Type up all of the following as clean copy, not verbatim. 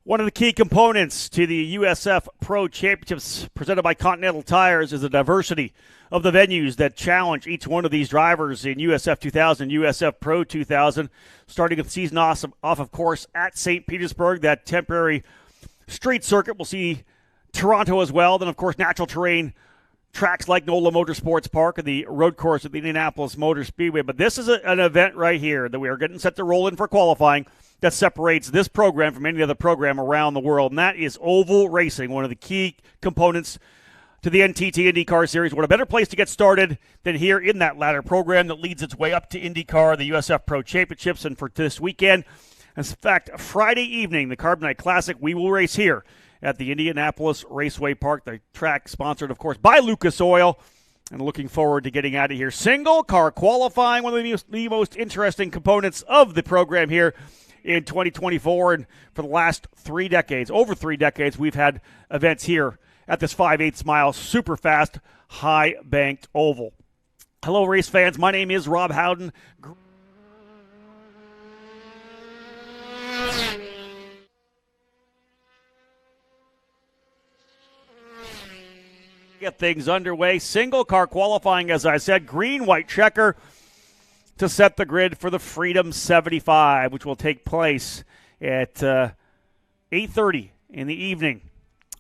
One of the key components to the USF Pro Championships presented by Continental Tires is the diversity of the venues that challenge each one of these drivers in USF 2000, USF Pro 2000, starting the season off, of course, at St. Petersburg, that temporary street circuit. We'll see Toronto as well. Then, of course, natural terrain tracks like NOLA Motorsports Park and the road course at the Indianapolis Motor Speedway. But this is an event right here that we are getting set to roll in for qualifying that separates this program from any other program around the world, and that is oval racing, one of the key components to the NTT IndyCar Series. What a better place to get started than here in that ladder program that leads its way up to IndyCar, the USF Pro Championships, and for this weekend, in fact, Friday evening, the Carbonite Classic, we will race here at the Indianapolis Raceway Park, the track sponsored, of course, by Lucas Oil, and looking forward to getting out of here. Single car qualifying, one of the most interesting components of the program here in 2024, and for the last over 3 decades, we've had events here at this 5/8 mile super fast high banked oval. Hello, race fans. My name is Rob Howden. Get things underway. Single car qualifying, as I said, green-white checker to set the grid for the Freedom 75, which will take place at 8:30 in the evening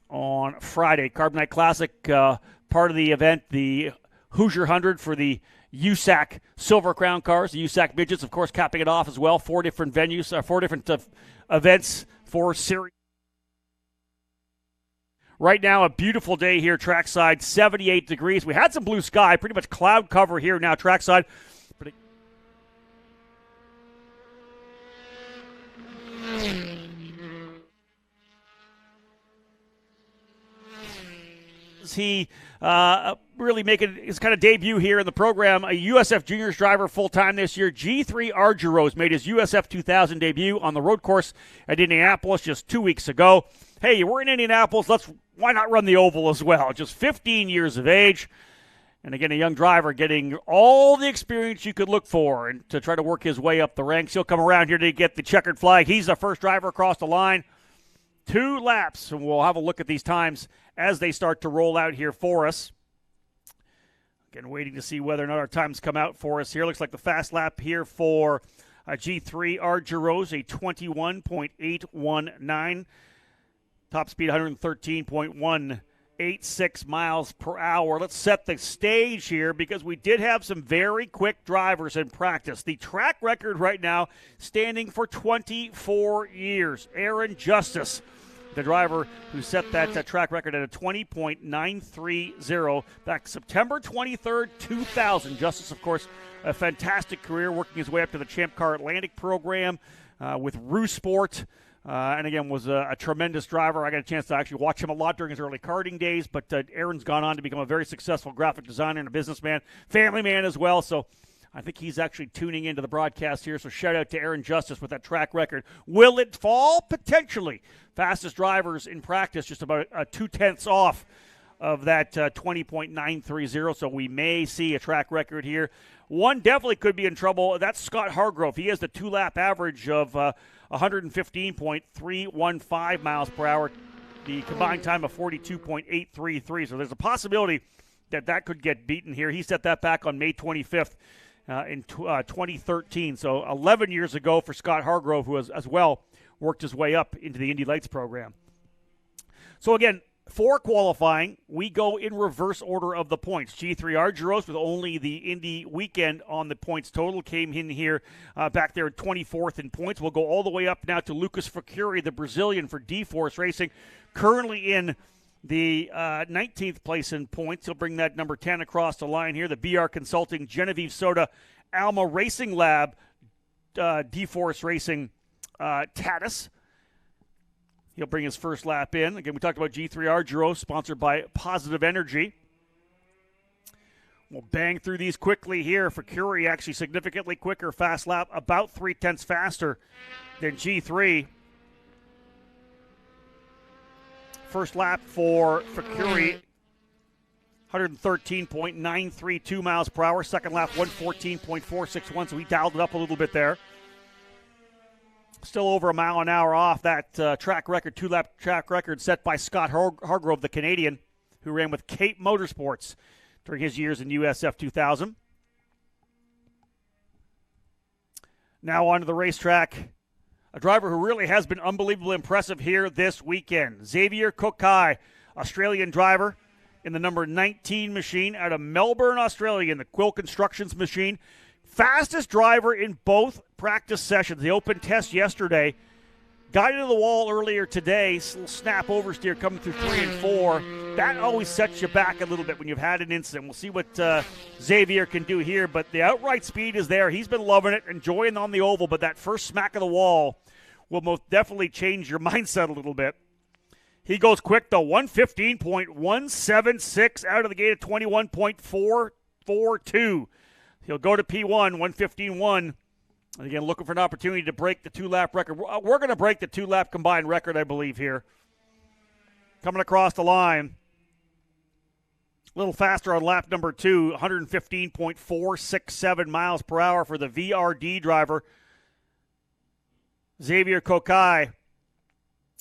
on Friday. Carbonite Classic, part of the event, the Hoosier 100 for the USAC Silver Crown cars, the USAC midgets, of course, capping it off as well. 4 different venues, 4 different events for series. Right now, a beautiful day here, trackside, 78 degrees. We had some blue sky, pretty much cloud cover here now, trackside. He really making his kind of debut here in the program. A USF Juniors driver full-time this year. G3 Argyros made his USF 2000 debut on the road course at Indianapolis just 2 weeks ago. Hey, we're in Indianapolis. Why not run the oval as well? Just 15 years of age. And again, a young driver getting all the experience you could look for and to try to work his way up the ranks. He'll come around here to get the checkered flag. He's the first driver across the line. 2 laps, and we'll have a look at these times as they start to roll out here for us. Again, waiting to see whether or not our times come out for us here. Looks like the fast lap here for G3 Argyros, a 21.819. Top speed 113.186 miles per hour. Let's set the stage here because we did have some very quick drivers in practice. The track record right now standing for 24 years. Aaron Justice, the driver who set that track record at a 20.930 back September 23rd, 2000. Justice, of course, a fantastic career working his way up to the Champ Car Atlantic program with Rue Sport. And again, was a tremendous driver. I got a chance to actually watch him a lot during his early karting days, but Aaron's gone on to become a very successful graphic designer and a businessman, family man as well. So I think he's actually tuning into the broadcast here. So shout out to Aaron Justice with that track record. Will it fall? Potentially. Fastest drivers in practice, just about 2/10 off of that 20.930. So we may see a track record here. One definitely could be in trouble. That's Scott Hargrove. He has the 2-lap average of 115.315 miles per hour, the combined time of 42.833. So there's a possibility that could get beaten here. He set that back on May 25th in 2013. So 11 years ago for Scott Hargrove, who has as well worked his way up into the Indy Lights program. So again, for qualifying, we go in reverse order of the points. G3 Argyros, with only the Indy weekend on the points total, came in here back there at 24th in points. We'll go all the way up now to Lucas Facuri, the Brazilian for D-Force Racing, currently in the 19th place in points. He'll bring that number 10 across the line here. The BR Consulting, Genevieve Soda, Alma Racing Lab, D-Force Racing, Tatis. He'll bring his first lap in. Again, we talked about G3 Argyros, sponsored by Positive Energy. We'll bang through these quickly here. For Curie, actually significantly quicker. Fast lap, about 0.3 faster than G3. First lap for Curie, 113.932 miles per hour. Second lap, 114.461, so he dialed it up a little bit there. Still over a mile an hour off that track record, two-lap track record set by Scott Hargrove, the Canadian, who ran with Cape Motorsports during his years in USF 2000. Now on to the racetrack. A driver who really has been unbelievably impressive here this weekend. Xavier Kokai, Australian driver in the number 19 machine out of Melbourne, Australia, in the Quill Constructions machine. Fastest driver in both practice sessions. The open test yesterday. Got into the wall earlier today. Little snap oversteer coming through 3 and 4. That always sets you back a little bit when you've had an incident. We'll see what Xavier can do here, but the outright speed is there. He's been loving it, enjoying on the oval, but that first smack of the wall will most definitely change your mindset a little bit. He goes quick, though. 115.176 out of the gate at 21.442. He'll go to P1, 115.1. And again, looking for an opportunity to break the two-lap record. We're going to break the two-lap combined record, I believe, here. Coming across the line. A little faster on lap number 2, 115.467 miles per hour for the VRD driver, Xavier Kokai.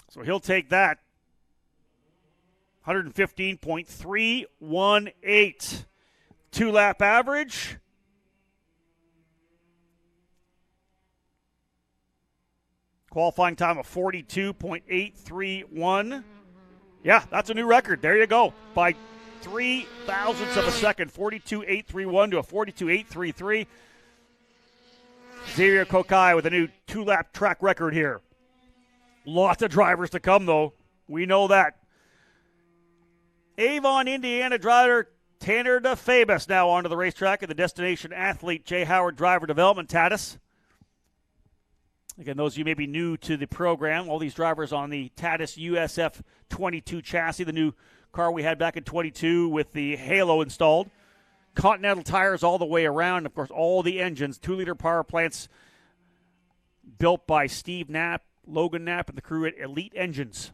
So he'll take that. 115.318. Two-lap average. Qualifying time of 42.831. Yeah, that's a new record. There you go. By 3 thousandths of a second, 42.831 to a 42.833. Xavier Kokai with a new two-lap track record here. Lots of drivers to come, though. We know that. Avon, Indiana driver Tanner DeFabus now onto the racetrack at the Destination Athlete J. Howard Driver Development Tatis. Again, those of you may be new to the program, all these drivers on the Tatis USF 22 chassis, the new car we had back in 22 with the halo installed. Continental tires all the way around. Of course, all the engines, 2-liter power plants built by Steve Knapp, Logan Knapp, and the crew at Elite Engines.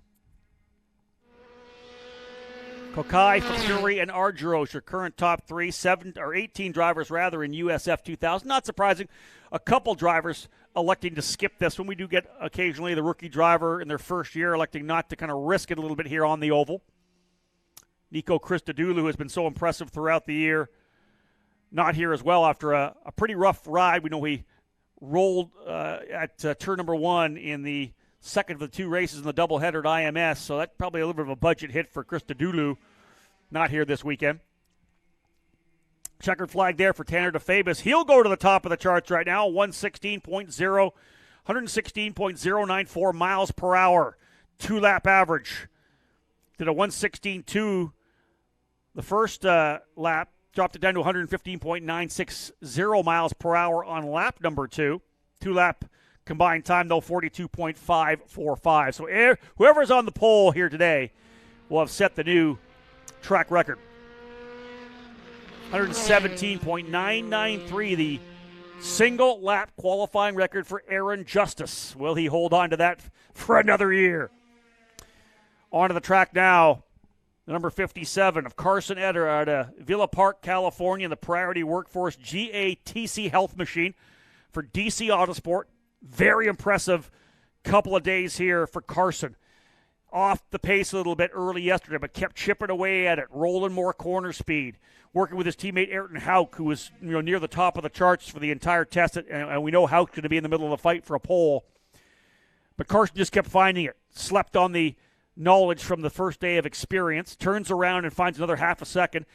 Kokai, Fury, and Argyros, your current top 18 drivers rather in USF 2000. Not surprising. A couple drivers electing to skip this one. We do get occasionally the rookie driver in their first year electing not to kind of risk it a little bit here on the oval. Nico Christodoulou has been so impressive throughout the year. Not here as well after a pretty rough ride. We know he rolled at turn number 1 in the second of the 2 races in the doubleheader at IMS, so that's probably a little bit of a budget hit for Christodoulou. Not here this weekend. Checkered flag there for Tanner DeFabus. He'll go to the top of the charts right now, 116.094 miles per hour. Two-lap average. Did a 116.2 the first lap. Dropped it down to 115.960 miles per hour on lap number 2. Two-lap combined time, though, 42.545. So whoever's on the pole here today will have set the new track record. 117.993, the single lap qualifying record for Aaron Justice. Will he hold on to that for another year? On to the track now. The number 57 of Carson Eder out of Villa Park, California, in the Priority Workforce GATC Health Machine for DC Autosport. Very impressive couple of days here for Carson. Off the pace a little bit early yesterday, but kept chipping away at it, rolling more corner speed, working with his teammate Ayrton Hauk, who was near the top of the charts for the entire test, and we know Hauk's going to be in the middle of the fight for a pole. But Carson just kept finding it, slept on the knowledge from the first day of experience, turns around and finds another half a second.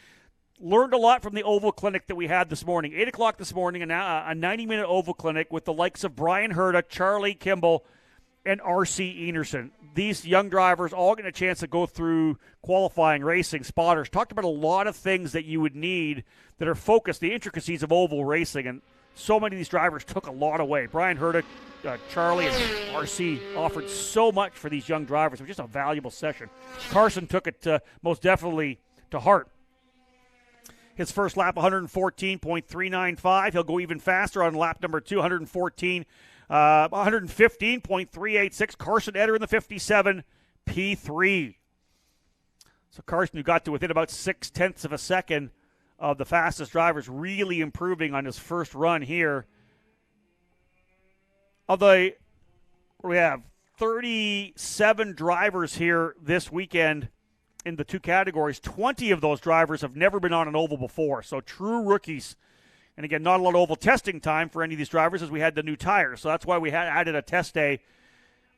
Learned a lot from the Oval Clinic that we had this morning. 8 o'clock this morning, a 90-minute Oval Clinic with the likes of Brian Herta, Charlie Kimball, and R.C. Enerson. These young drivers all getting a chance to go through qualifying, racing, spotters. Talked about a lot of things that you would need that are focused, the intricacies of oval racing, and so many of these drivers took a lot away. Brian Herta, Charlie, and R.C. offered so much for these young drivers. It was just a valuable session. Carson took it most definitely to heart. His first lap, 114.395. He'll go even faster on lap number 2, 115.386. Carson Eder in the 57, P3. So Carson, who got to within about 0.6 of a second of the fastest drivers, really improving on his first run here. Of the We have 37 drivers here this weekend in the two categories. 20 of those drivers have never been on an oval before, so true rookies. And again, not a lot of oval testing time for any of these drivers as we had the new tires. So that's why we had added a test day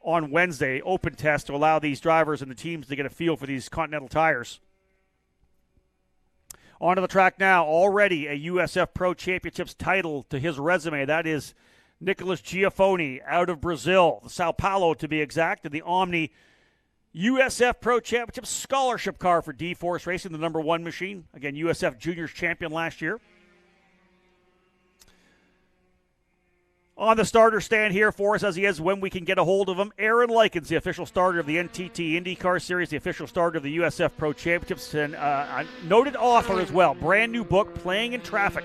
on Wednesday, open test, to allow these drivers and the teams to get a feel for these Continental tires. Onto the track now. Already a USF Pro Championships title to his resume. That is Nicholas Geofony out of Brazil, Sao Paulo to be exact, in the Omni USF Pro Championship scholarship car for D-Force Racing, the number one machine. Again, USF Juniors champion last year. On the starter stand here for us, as he is when we can get a hold of him, Aaron Likens, the official starter of the NTT IndyCar Series, the official starter of the USF Pro Championships, and a noted author as well. Brand new book, Playing in Traffic,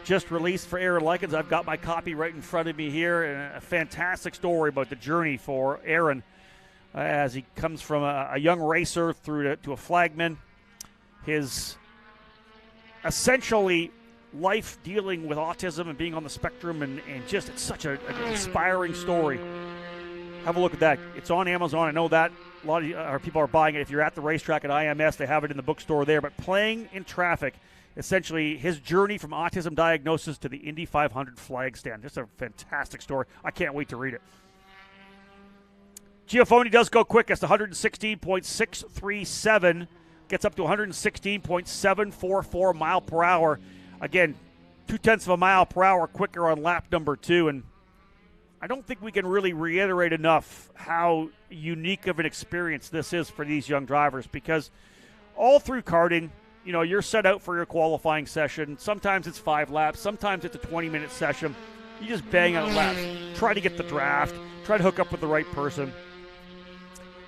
just released for Aaron Likens. I've got my copy right in front of me here, and a fantastic story about the journey for Aaron as he comes from a young racer through to a flagman. His essentially life dealing with autism and being on the spectrum, and just it's such an inspiring story. Have a look at that. It's on Amazon. I know that a lot of our people are buying it. If you're at the racetrack at IMS, they have it in the bookstore there. But Playing in Traffic, essentially his journey from autism diagnosis to the Indy 500 flag stand. Just a fantastic story. I can't wait to read it. Geofony does go quickest, 116.637. Gets up to 116.744 mile per hour. Again, 0.2 of a mile per hour quicker on lap number 2. And I don't think we can really reiterate enough how unique of an experience this is for these young drivers, because all through karting, you know, you're set out for your qualifying session. Sometimes it's 5 laps. Sometimes it's a 20-minute session. You just bang out laps. Try to get the draft. Try to hook up with the right person.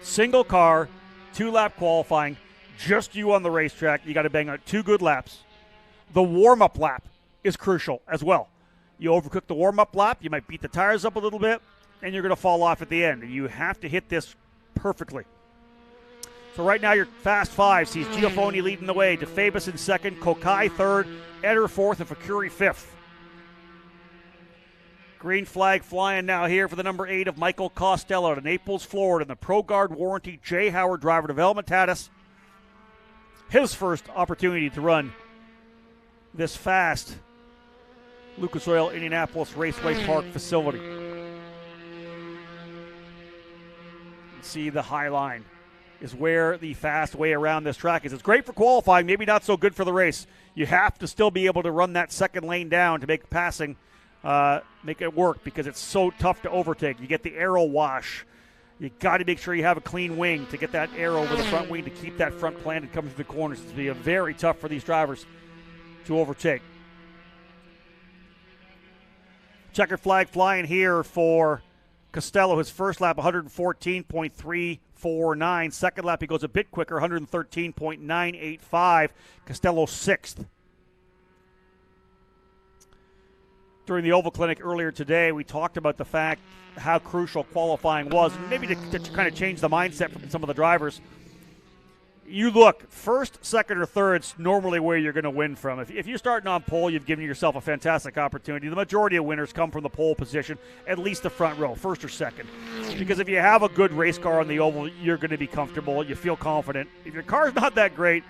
Single car, 2-lap qualifying, just you on the racetrack. You got to bang out 2 good laps. The warm-up lap is crucial as well. You overcook the warm-up lap, you might beat the tires up a little bit, and you're going to fall off at the end. You have to hit this perfectly. So right now your Fast Five sees Geofony leading the way, DeFabus in second, Kokai third, Eder fourth, and Fakuri fifth. Green flag flying now here for the number 8 of Michael Costello to Naples, Florida, in the ProGuard Warranty J. Howard Driver Development Status. His first opportunity to run this fast Lucas Oil Indianapolis Raceway Park facility. See, the high line is where the fast way around this track is. It's great for qualifying, maybe not so good for the race. You have to still be able to run that second lane down to make passing, make it work, because it's so tough to overtake. You get the aero wash. You got to make sure you have a clean wing to get that air over the front wing to keep that front planted coming through the corners. It's be very tough for these drivers to overtake. Checkered flag flying here for Costello. His first lap, 114.349. Second lap, he goes a bit quicker, 113.985. Costello sixth. During the Oval Clinic earlier today, we talked about the fact how crucial qualifying was, and maybe to kind of change the mindset from some of the drivers. You look, first, second, or third's normally where you're going to win from. If you're starting on pole, you've given yourself a fantastic opportunity. The majority of winners come from the pole position, at least the front row, first or second. Because if you have a good race car on the oval, you're going to be comfortable. You feel confident. If your car's not that great,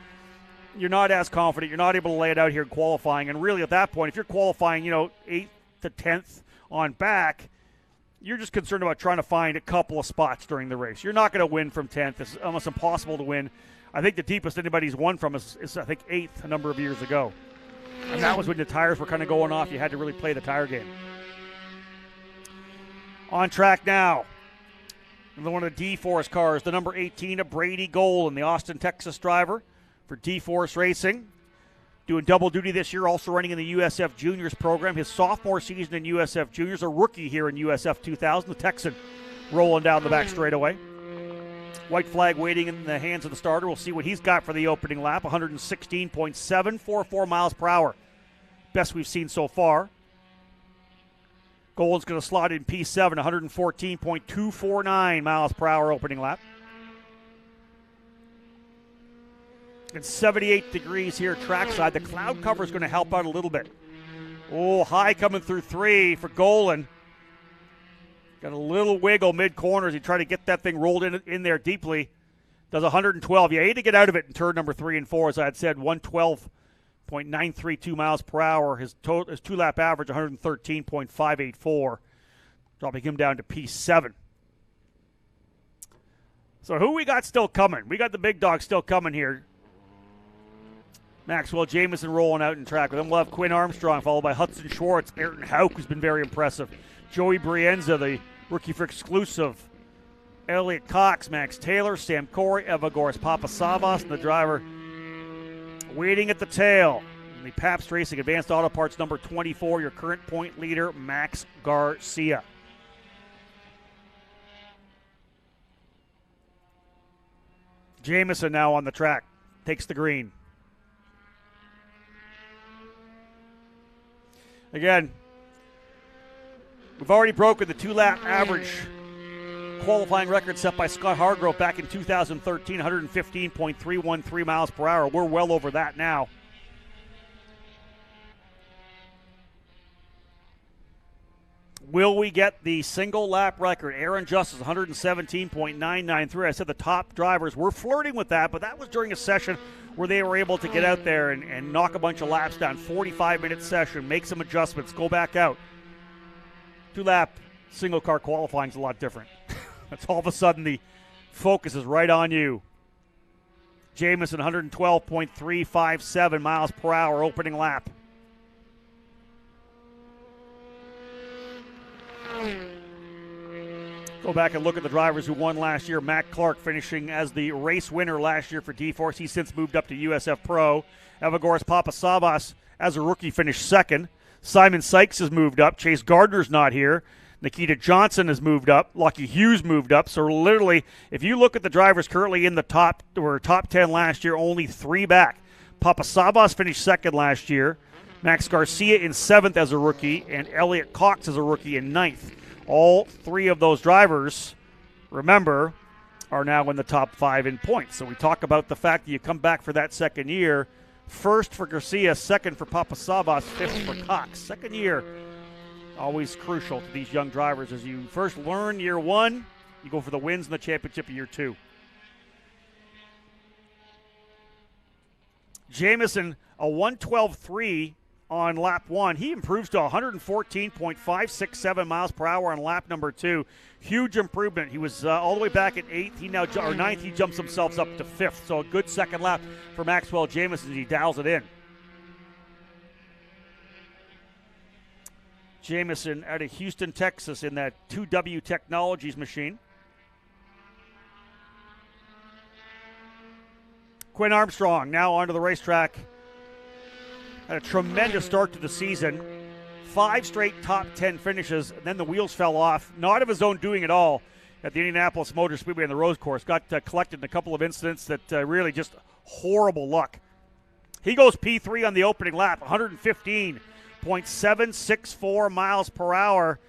you're not as confident. You're not able to lay it out here in qualifying. And really, at that point, if you're qualifying, 8th to 10th on back, you're just concerned about trying to find a couple of spots during the race. You're not going to win from 10th. It's almost impossible to win. I think the deepest anybody's won from is I think 8th a number of years ago. And that was when the tires were kind of going off. You had to really play the tire game. On track now. One of the D-Force cars, the number 18 of Brady Golan, the Austin, Texas driver for D-Force Racing. Doing double duty this year, also running in the USF Juniors program. His sophomore season in USF Juniors, a rookie here in USF 2000, the Texan rolling down the back straightaway. White flag waiting in the hands of the starter. We'll see what he's got for the opening lap. 116.744 miles per hour. Best we've seen so far. Golan's going to slot in P7, 114.249 miles per hour opening lap. It's 78 degrees here trackside. The cloud cover is going to help out a little bit. Oh, high coming through 3 for Golan. Got a little wiggle mid-corner as he tried to get that thing rolled in there deeply. Does 112. You had to get out of it in turn number 3 and 4, as I had said, 112.932 miles per hour. His two-lap average, 113.584, dropping him down to P7. So who we got still coming? We got the big dog still coming here. Maxwell Jamison rolling out in track. With him, we'll have Quinn Armstrong, followed by Hudson Schwartz, Ayrton Hauk, who's been very impressive, Joey Brienza, the rookie for exclusive, Elliott Cox, Max Taylor, Sam Corey, Evagoras Papasavas, and the driver waiting at the tail. In the Pabst Racing Advanced Auto Parts number 24, your current point leader, Max Garcia. Jamison now on the track, takes the green. Again, we've already broken the two-lap average qualifying record set by Scott Hargrove back in 2013, 115.313 miles per hour. We're well over that now. Will we get the single lap record? Aaron Justice, 117.993. I said the top drivers were flirting with that, but that was during a session where they were able to get out there and knock a bunch of laps down. 45-minute session, make some adjustments, go back out. Two-lap single car qualifying is a lot different. That's all of a sudden the focus is right on you. Jamison, 112.357 miles per hour opening lap. Go back and look at the drivers who won last year. Matt Clark finishing as the race winner last year for D-Force. He's since moved up to USF Pro. Evagoras Papasavas, as a rookie, finished second. Simon Sykes has moved up. Chase Gardner's not here. Nikita Johnson has moved up. Lucky Hughes moved up. So literally, if you look at the drivers currently in the top 10 last year, only 3 back. Papasavas finished second last year. Max Garcia in 7th as a rookie, and Elliott Cox as a rookie in 9th. All 3 of those drivers, remember, are now in the top 5 in points. So we talk about the fact that you come back for that second year. First for Garcia, second for Papasavas, 5th for Cox. Second year, always crucial to these young drivers. As you first learn year 1, you go for the wins in the championship year 2. Jamison, a 112.3 on lap 1. He improves to 114.567 miles per hour on lap number 2. Huge improvement. He was all the way back at 8th. He now, or 9th, he jumps himself up to 5th. So a good second lap for Maxwell Jamison as he dials it in. Jamison out of Houston, Texas in that 2W Technologies machine. Quinn Armstrong now onto the racetrack. Had a tremendous start to the season. 5 straight top 10 finishes, and then the wheels fell off. Not of his own doing at all at the Indianapolis Motor Speedway on the Rose Course. Got collected in a couple of incidents that really just horrible luck. He goes P3 on the opening lap, 115.764 miles per hour.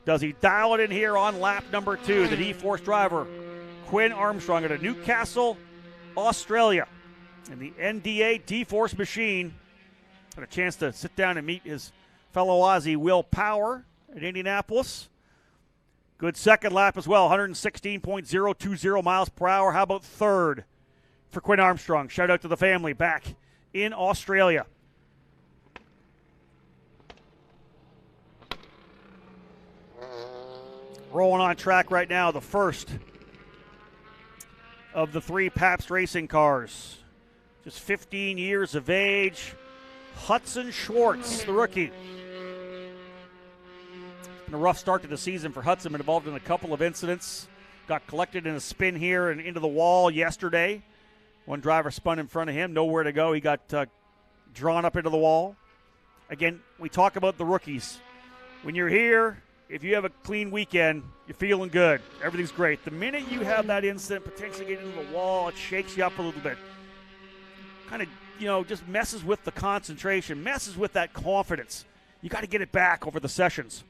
Does he dial it in here on lap number 2? The D-Force driver, Quinn Armstrong, out of Newcastle, Australia, in the NDA D-Force machine. Had a chance to sit down and meet his fellow Aussie Will Power at Indianapolis. Good second lap as well, 116.020 miles per hour. How about third for Quinn Armstrong? Shout out to the family back in Australia. Rolling on track right now, the first of the 3 Pabst Racing cars. Just 15 years of age. Hudson Schwartz, the rookie. It's been a rough start to the season for Hudson. Been involved in a couple of incidents. Got collected in a spin here and into the wall yesterday. One driver spun in front of him. Nowhere to go. He got drawn up into the wall. Again, we talk about the rookies. When you're here, if you have a clean weekend, you're feeling good. Everything's great. The minute you have that incident, potentially get into the wall, it shakes you up a little bit. Kind of, just messes with the concentration, messes with that confidence. You got to get it back over the sessions.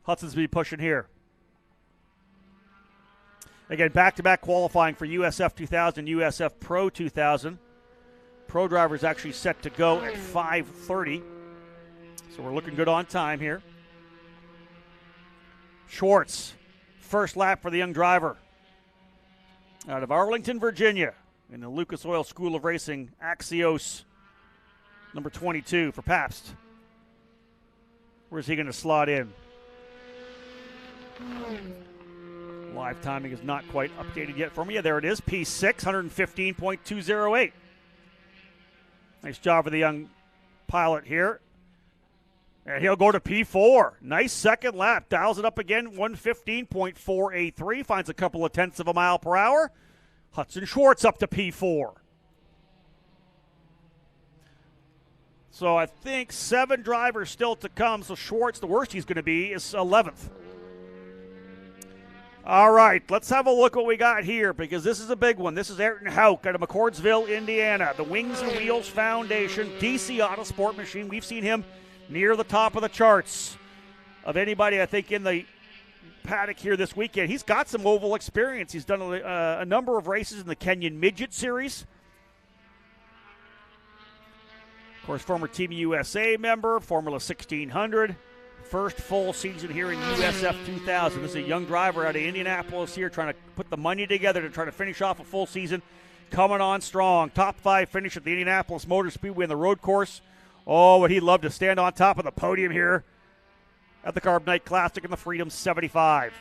Hudson's be pushing here. Again, back-to-back qualifying for USF 2000, USF Pro 2000. Pro drivers actually set to go at 5:30. So we're looking good on time here. Schwartz, first lap for the young driver. Out of Arlington, Virginia, in the Lucas Oil School of Racing, Axios, number 22 for Pabst. Where's he going to slot in? Live timing is not quite updated yet for me. Yeah, there it is, P6, 115.208. Nice job for the young pilot here. And he'll go to P4. Nice second lap. Dials it up again, 115.483. Finds a couple of tenths of a mile per hour. Hudson Schwartz up to P4. So I think 7 drivers still to come. So Schwartz, the worst he's going to be, is 11th. All right, let's have a look what we got here, because this is a big one. This is Ayrton Houck out of McCordsville, Indiana. The Wings and Wheels Foundation, DC Autosport machine. We've seen him near the top of the charts of anybody, I think, in the paddock here this weekend. He's got some oval experience. He's done a number of races in the Kenyan Midget Series. Of course, former Team USA member, Formula 1600. First full season here in USF 2000. This is a young driver out of Indianapolis here trying to put the money together to try to finish off a full season. Coming on strong. Top 5 finish at the Indianapolis Motor Speedway in the road course. Oh, would he love to stand on top of the podium here at the Carb Night Classic in the Freedom 75.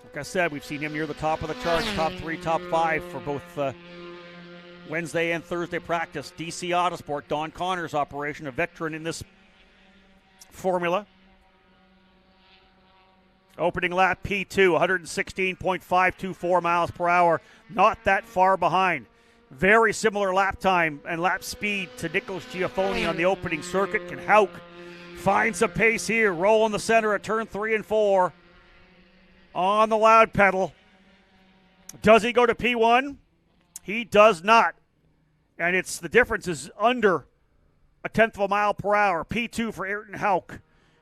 Like I said, we've seen him near the top of the charts, top 3, top 5 for both Wednesday and Thursday practice. DC Autosport, Don Connor's operation, a veteran in this formula. Opening lap P2, 116.524 miles per hour. Not that far behind. Very similar lap time and lap speed to Nicholas Geofony on the opening circuit. Can Houck find some pace here? Roll in the center at turn 3 and 4 on the loud pedal. Does he go to P1? He does not. And it's the difference is under a tenth of a mile per hour. P2 for Ayrton Houck.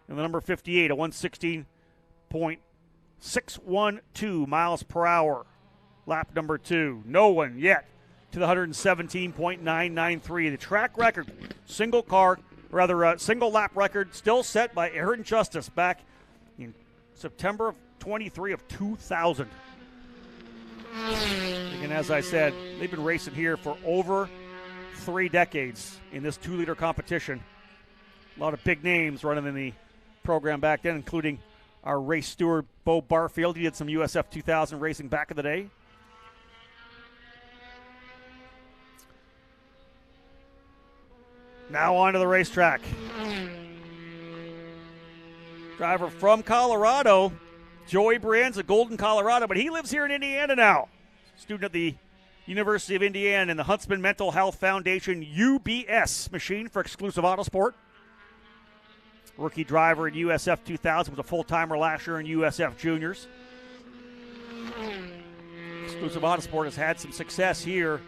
And the number 58, a 116.612 miles per hour. Lap number 2. No one yet to the 117.993. The track record, single lap record, still set by Aaron Justice back in September of 23 of 2000. And as I said, they've been racing here for over 3 decades in this 2-liter competition. A lot of big names running in the program back then, including our race steward, Bo Barfield. He did some USF 2000 racing back in the day. Now on to the racetrack. Driver from Colorado, Joey Brienza, Golden, Colorado, but he lives here in Indiana now. Student at the University of Indiana in the Huntsman Mental Health Foundation UBS machine for Exclusive Autosport. Rookie driver in USF 2000, was a full-timer last year in USF Juniors. Exclusive Autosport has had some success here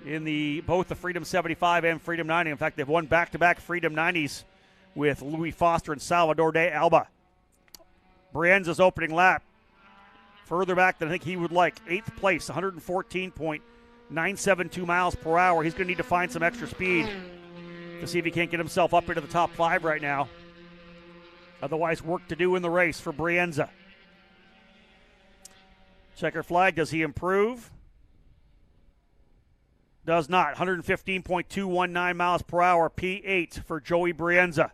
in both the Freedom 75 and Freedom 90. In fact, they've won back-to-back Freedom 90s with Louis Foster and Salvador de Alba. Brienza's opening lap, further back than I think he would like. 8th place, 114.972 miles per hour. He's going to need to find some extra speed to see if he can't get himself up into the top 5 right now. Otherwise, work to do in the race for Brienza. Checker flag, does he improve? Does not. 115.219 miles per hour, P8 for Joey Brienza.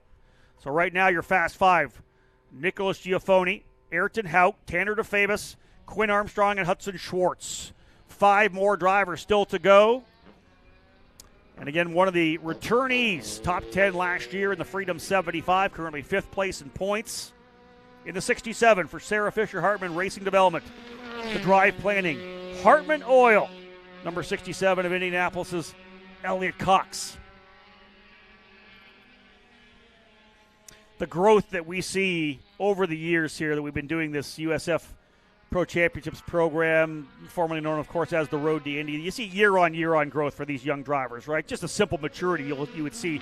So right now, your Fast 5. Nicholas Geofony, Ayrton Houck, Tanner DeFavis, Quinn Armstrong, and Hudson Schwartz. 5 more drivers still to go. And again, one of the returnees, top 10 last year in the Freedom 75, currently 5th place in points. In the 67 for Sarah Fisher Hartman Racing Development. The drive planning, Hartman Oil. Number 67 of Indianapolis's Elliott Cox. The growth that we see over the years here that we've been doing this USF Pro Championships program, formerly known, of course, as the Road to Indy. You see year-on-year-on growth for these young drivers, right? Just a simple maturity you would see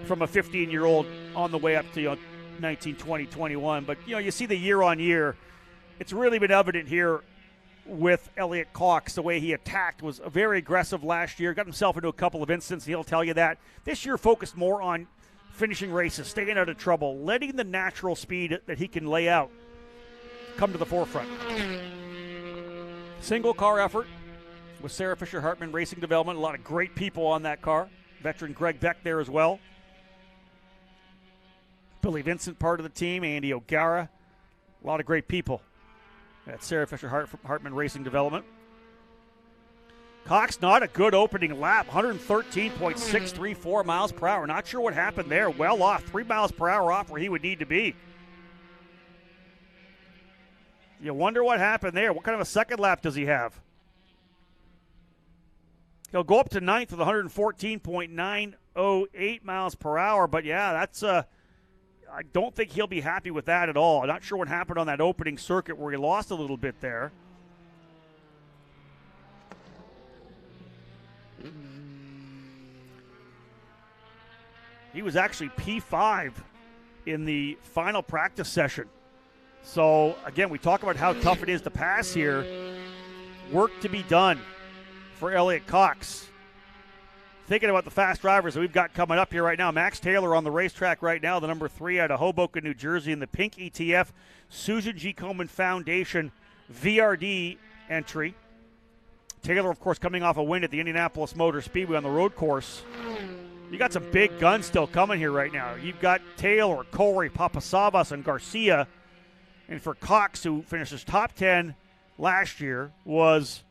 from a 15-year-old on the way up to 19, 20, 21. But, you see the year-on-year. It's really been evident here with Elliott Cox. The way he attacked was very aggressive last year. Got himself into a couple of incidents. He'll tell you that. This year focused more on finishing races, staying out of trouble, letting the natural speed that he can lay out come to the forefront. Single car effort with Sarah Fisher Hartman Racing Development. A lot of great people on that car. Veteran Greg Beck there as well. Billy Vincent part of the team, Andy O'Gara. A lot of great people at Sarah Fisher Hartman Racing Development. Cox, not a good opening lap, 113.634 miles per hour. Not sure what happened there. Well off, 3 miles per hour off where he would need to be. You wonder what happened there. What kind of a second lap does he have? He'll go up to ninth with 114.908 miles per hour. But, yeah, that's I don't think he'll be happy with that at all. I'm not sure what happened on that opening circuit where he lost a little bit there. He was actually P5 in the final practice session. So, again, we talk about how tough it is to pass here. Work to be done for Elliot Cox. Thinking about the fast drivers that we've got coming up here right now. Max Taylor on the racetrack right now, the number 3 out of Hoboken, New Jersey, in the pink ETF Susan G. Komen Foundation VRD entry. Taylor, of course, coming off a win at the Indianapolis Motor Speedway on the road course. You got some big guns still coming here right now. You've got Taylor, Corey, Papasavas, and Garcia. And for Cox, who finishes top 10 last year, was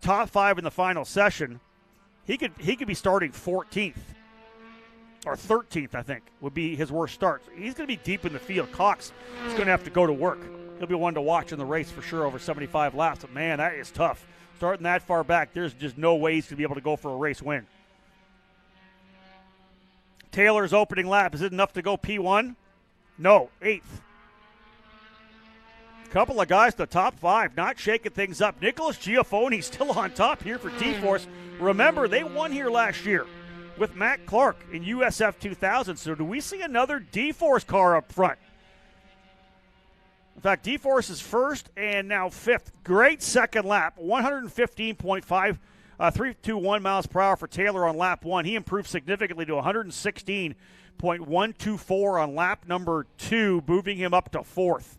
top 5 in the final session. He could be starting 14th or 13th, I think, would be his worst start. He's going to be deep in the field. Cox is going to have to go to work. He'll be one to watch in the race for sure over 75 laps. But, man, that is tough. Starting that far back, there's just no way he's going to be able to go for a race win. Taylor's opening lap, is it enough to go P1? No, 8th. Couple of guys to the top 5, not shaking things up. Nicholas Geofony still on top here for D-Force. Remember, they won here last year with Matt Clark in USF 2000. So do we see another D-Force car up front? In fact, D-Force is first and now 5th. Great second lap, 115.321 miles per hour for Taylor on lap 1. He improved significantly to 116.124 on lap number 2, moving him up to 4th.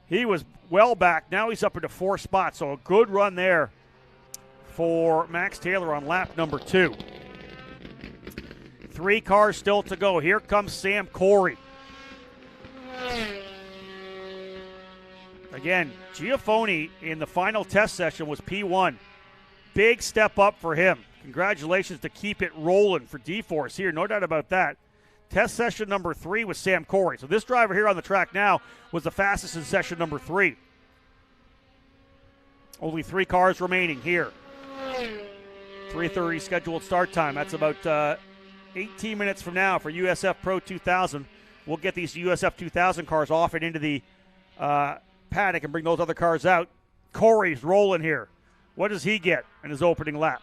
He was well back. Now he's up into 4 spots, so a good run there for Max Taylor on lap number 2. 3 cars still to go. Here comes Sam Corey. Again, Geofony in the final test session was P1. Big step up for him. Congratulations to keep it rolling for D-Force here, no doubt about that. Test session number 3 was Sam Corey. So this driver here on the track now was the fastest in session number 3. Only 3 cars remaining here. 3:30 scheduled start time. That's about 18 minutes from now for USF Pro 2000. We'll get these USF 2000 cars off and into the paddock and bring those other cars out. Corey's rolling here. What does he get in his opening lap?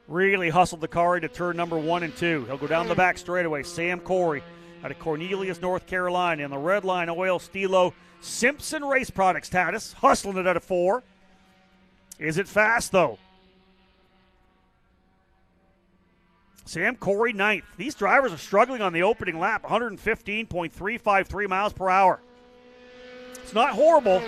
Really hustled the car into turn number 1 and 2. He'll go down the back straightaway. Sam Corey out of Cornelius, North Carolina. In the red line, oil Stilo Simpson Race Products Tatus, hustling it out of 4. Is it fast, though? Sam Corey, 9th. These drivers are struggling on the opening lap, 115.353 miles per hour. It's not horrible.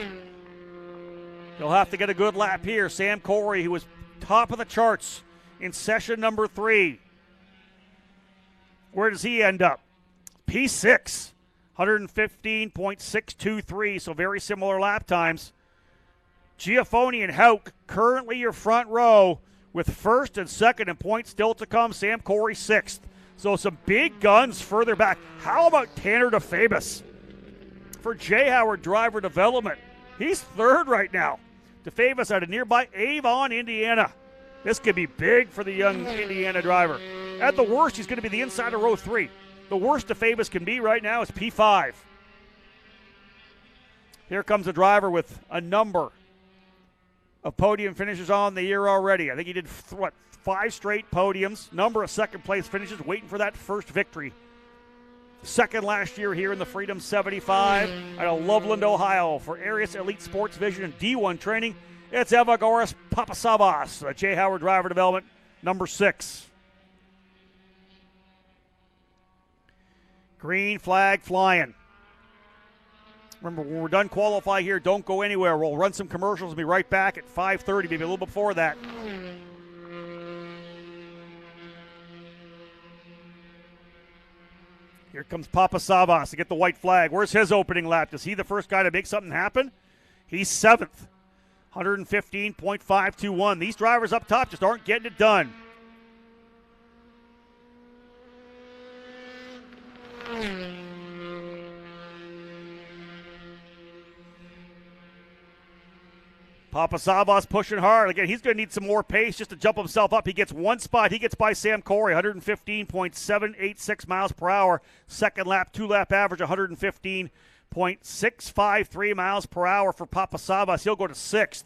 He'll have to get a good lap here. Sam Corey, who was top of the charts in session number 3. Where does he end up? P6, 115.623, so very similar lap times. Geofony and Hauk, currently your front row, with first and second and points still to come. Sam Corey 6th. So some big guns further back. How about Tanner DeFabus for J. Howard Driver Development? He's 3rd right now. DeFabus out of nearby Avon, Indiana. This could be big for the young Indiana driver. At the worst, he's going to be the inside of row 3. The worst DeFabus can be right now is P5. Here comes a driver with a number of podium finishes on the year already. I think he did, 5 straight podiums, number of second-place finishes, waiting for that first victory. Second last year here in the Freedom 75 out of Loveland, Ohio for Arias Elite Sports Vision and D1 training. It's Evagoras Papasavas, J. Howard Driver Development, number 6. Green flag flying. Remember, when we're done qualifying here, don't go anywhere. We'll run some commercials and be right back at 5:30, maybe a little before that. Here comes Papasavas to get the white flag. Where's his opening lap? Is he the first guy to make something happen? He's 7th. 115.521. These drivers up top just aren't getting it done. Papasavas pushing hard. Again, he's going to need some more pace just to jump himself up. He gets one spot. He gets by Sam Corey, 115.786 miles per hour. Second lap, two-lap average, 115.653 miles per hour for Papasavas. He'll go to 6th.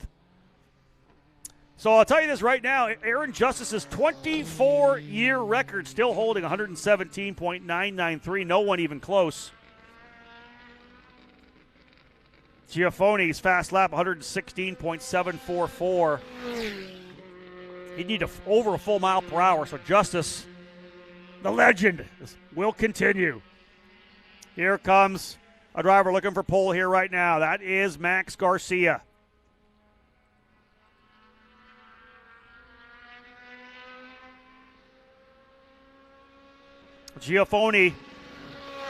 So I'll tell you this right now, Aaron Justice's 24-year record still holding 117.993. No one even close. Geofony's fast lap, 116.744. He'd need over a full mile per hour, so Justice, the legend, will continue. Here comes a driver looking for pole here right now. That is Max Garcia. Geofony,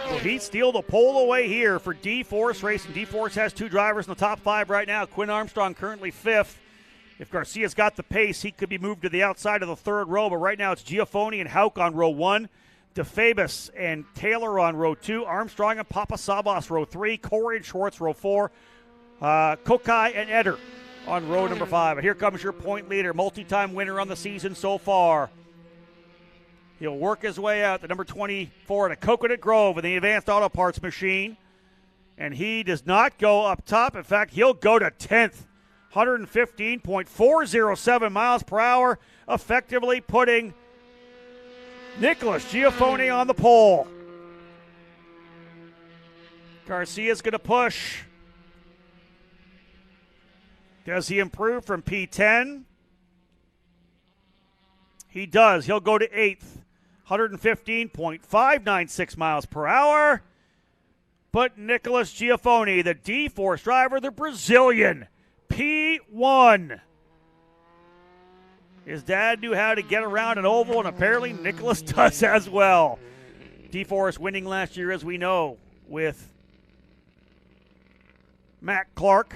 will he steal the pole away here for D-Force Racing? D-Force has two drivers in the top 5 right now. Quinn Armstrong currently 5th. If Garcia's got the pace, he could be moved to the outside of the 3rd row, but right now it's Geofony and Hauk on row 1. DeFabus and Taylor on row 2. Armstrong and Papasavas row 3. Corey and Schwartz row 4. Kokai and Eder on row number 5. And here comes your point leader, multi-time winner on the season so far. He'll work his way out, the number 24 at Coconut Grove in the Advanced Auto Parts machine. And he does not go up top. In fact, he'll go to 10th. 115.407 miles per hour, effectively putting Nicholas Geofony on the pole. Garcia's going to push. Does he improve from P10? He does. He'll go to 8th. 115.596 miles per hour. But Nicholas Geofony, the D-Force driver, the Brazilian, P1. His dad knew how to get around an oval, and apparently Nicholas does as well. D-Force winning last year, as we know, with Matt Clark.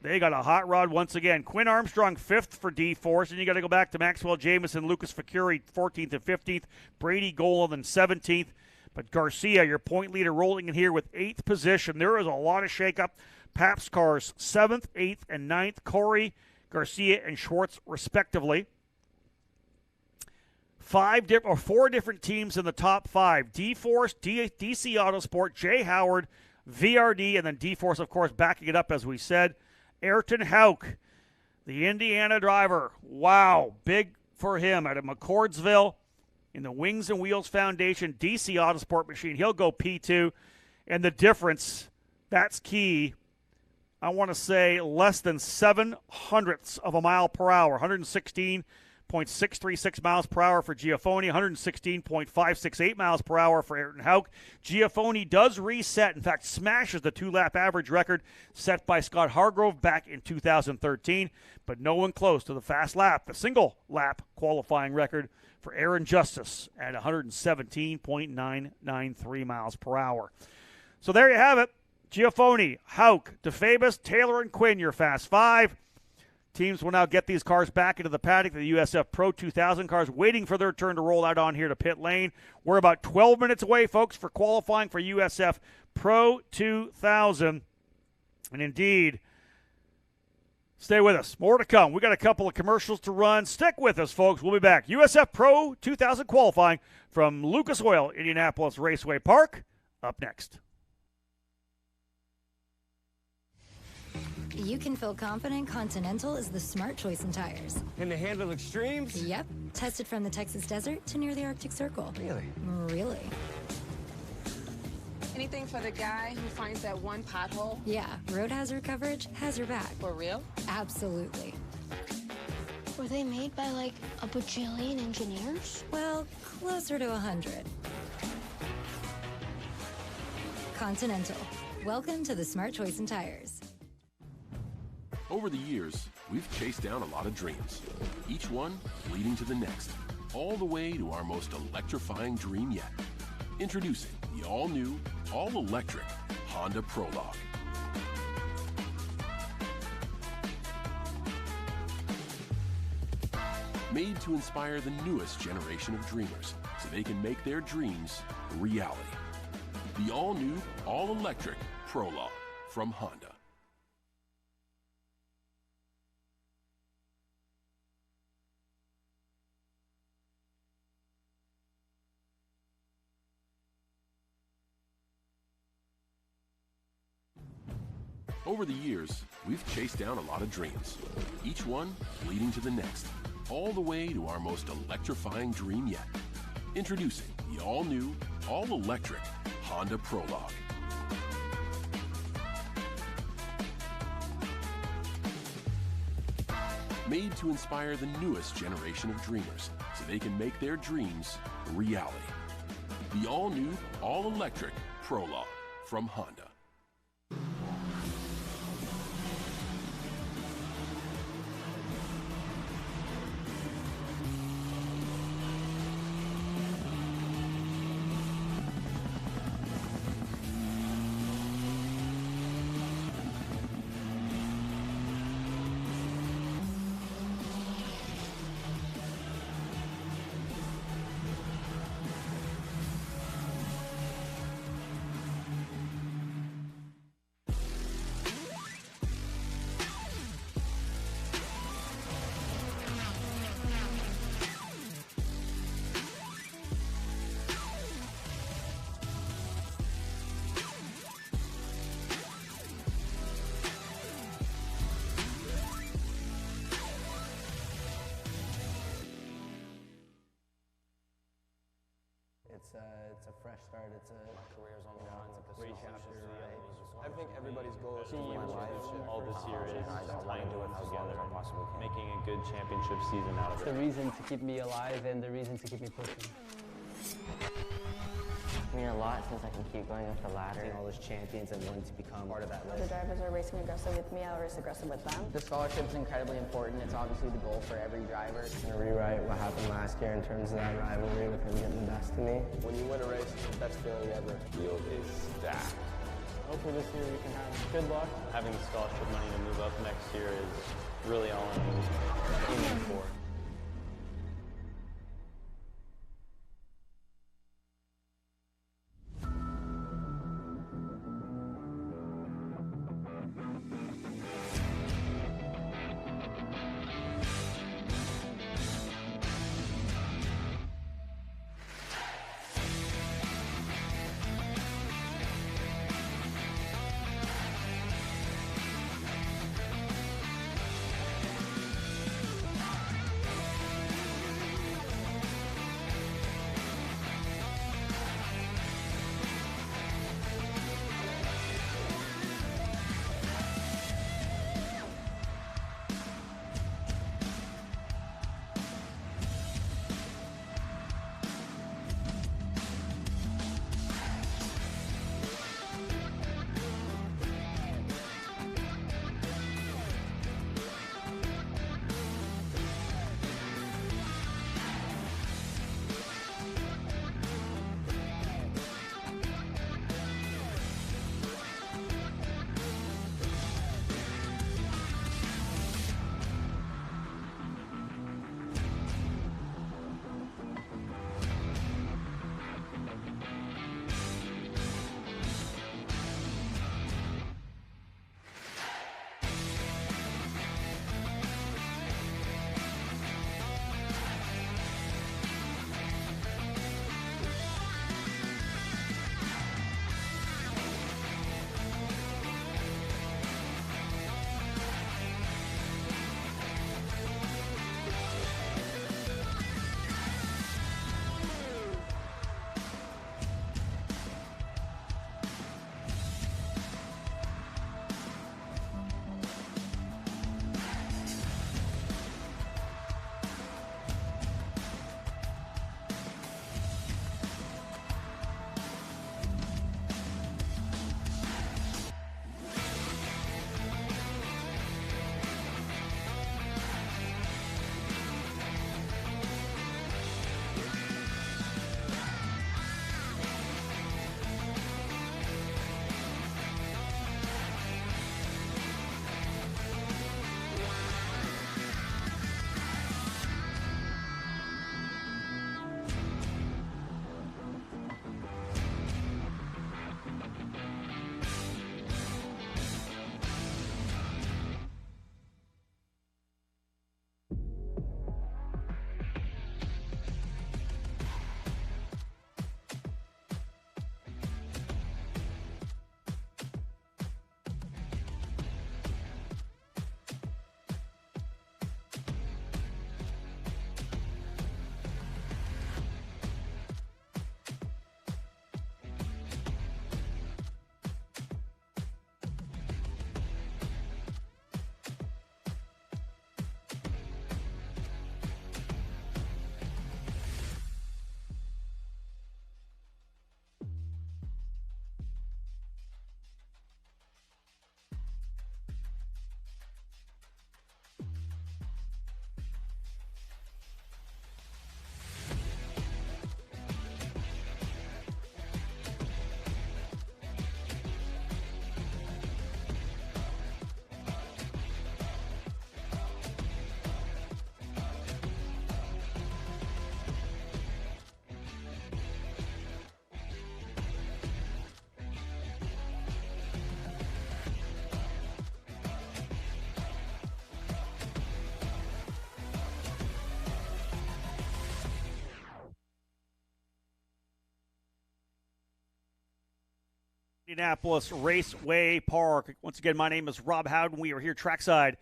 They got a hot rod once again. Quinn Armstrong 5th for D-Force, and you got to go back to Maxwell Jamison, Lucas Facuri 14th and 15th, Brady Golan 17th. But Garcia, your point leader, rolling in here with 8th position. There is a lot of shakeup. Pabst cars 7th, 8th, and 9th. Corey, Garcia, and Schwartz respectively. 4 different teams in the top 5. D-Force, DC Autosport, Jay Howard, VRD, and then D-Force, of course, backing it up as we said. Ayrton Hauk, the Indiana driver. Wow, big for him out of McCordsville in the Wings and Wheels Foundation DC Autosport machine. He'll go P2. And the difference, that's key, I want to say less than 0.07 of a mile per hour. 116.636 miles per hour for Geofony, 116.568 miles per hour for Ayrton Hauk. Geofony does reset, in fact, smashes the 2-lap average record set by Scott Hargrove back in 2013, but no one close to the fast lap, the single-lap qualifying record for Aaron Justice at 117.993 miles per hour. So there you have it. Geofony, Hauk, DeFabus, Taylor, and Quinn, your fast 5. Teams will now get these cars back into the paddock. The USF Pro 2000 cars waiting for their turn to roll out on here to pit lane. We're about 12 minutes away, folks, for qualifying for USF Pro 2000. And indeed, stay with us. More to come. We got a couple of commercials to run. Stick with us, folks. We'll be back. USF Pro 2000 qualifying from Lucas Oil, Indianapolis Raceway Park. Up next. You can feel confident Continental is the smart choice in tires. And to handle extremes? Yep. Tested from the Texas desert to near the Arctic Circle. Really? Really. Anything for the guy who finds that one pothole? Yeah, road hazard coverage has your back. For real? Absolutely. Were they made by, like, a bajillion engineers? Well, closer to 100. Continental. Welcome to the smart choice in tires. Over the years, we've chased down a lot of dreams, each one leading to the next, all the way to our most electrifying dream yet. Introducing the all-new, all-electric Honda Prologue. Made to inspire the newest generation of dreamers so they can make their dreams a reality. The all-new, all-electric Prologue from Honda. Over the years, we've chased down a lot of dreams, each one leading to the next, all the way to our most electrifying dream yet. Introducing the all-new, all-electric Honda Prologue. Made to inspire the newest generation of dreamers so they can make their dreams a reality. The all-new, all-electric Prologue from Honda. It's a fresh start. It's a career's on the line. It's a great chapter. I think everybody's goal is to win a championship. All this year is wanting to work together, making a good championship season out of it. The reason to keep me alive and the reason to keep me pushing. I mean, a lot since I can keep going up the ladder. Seeing all those champions and wanting to become part of that list. The drivers are racing aggressive with me, I'll race aggressive with them. The scholarship is incredibly important. It's obviously the goal for every driver. I'm going to rewrite what happened last year in terms of that rivalry with him getting the best of me. When you win a race, it's the best feeling ever. The field is stacked. Hopefully this year we can have good luck. Having the scholarship money to move up next year is really all I'm aiming for. Indianapolis Raceway Park. Once again, my name is Rob Howden. We are here trackside,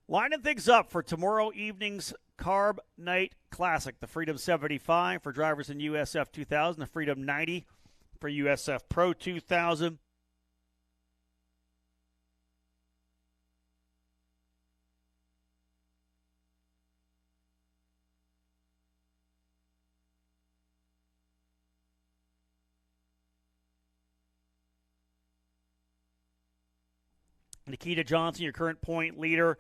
lining things up for tomorrow evening's Carb Night Classic. The Freedom 75 for drivers in USF 2000, the Freedom 90 for USF Pro 2000. Nikita Johnson, your current point leader,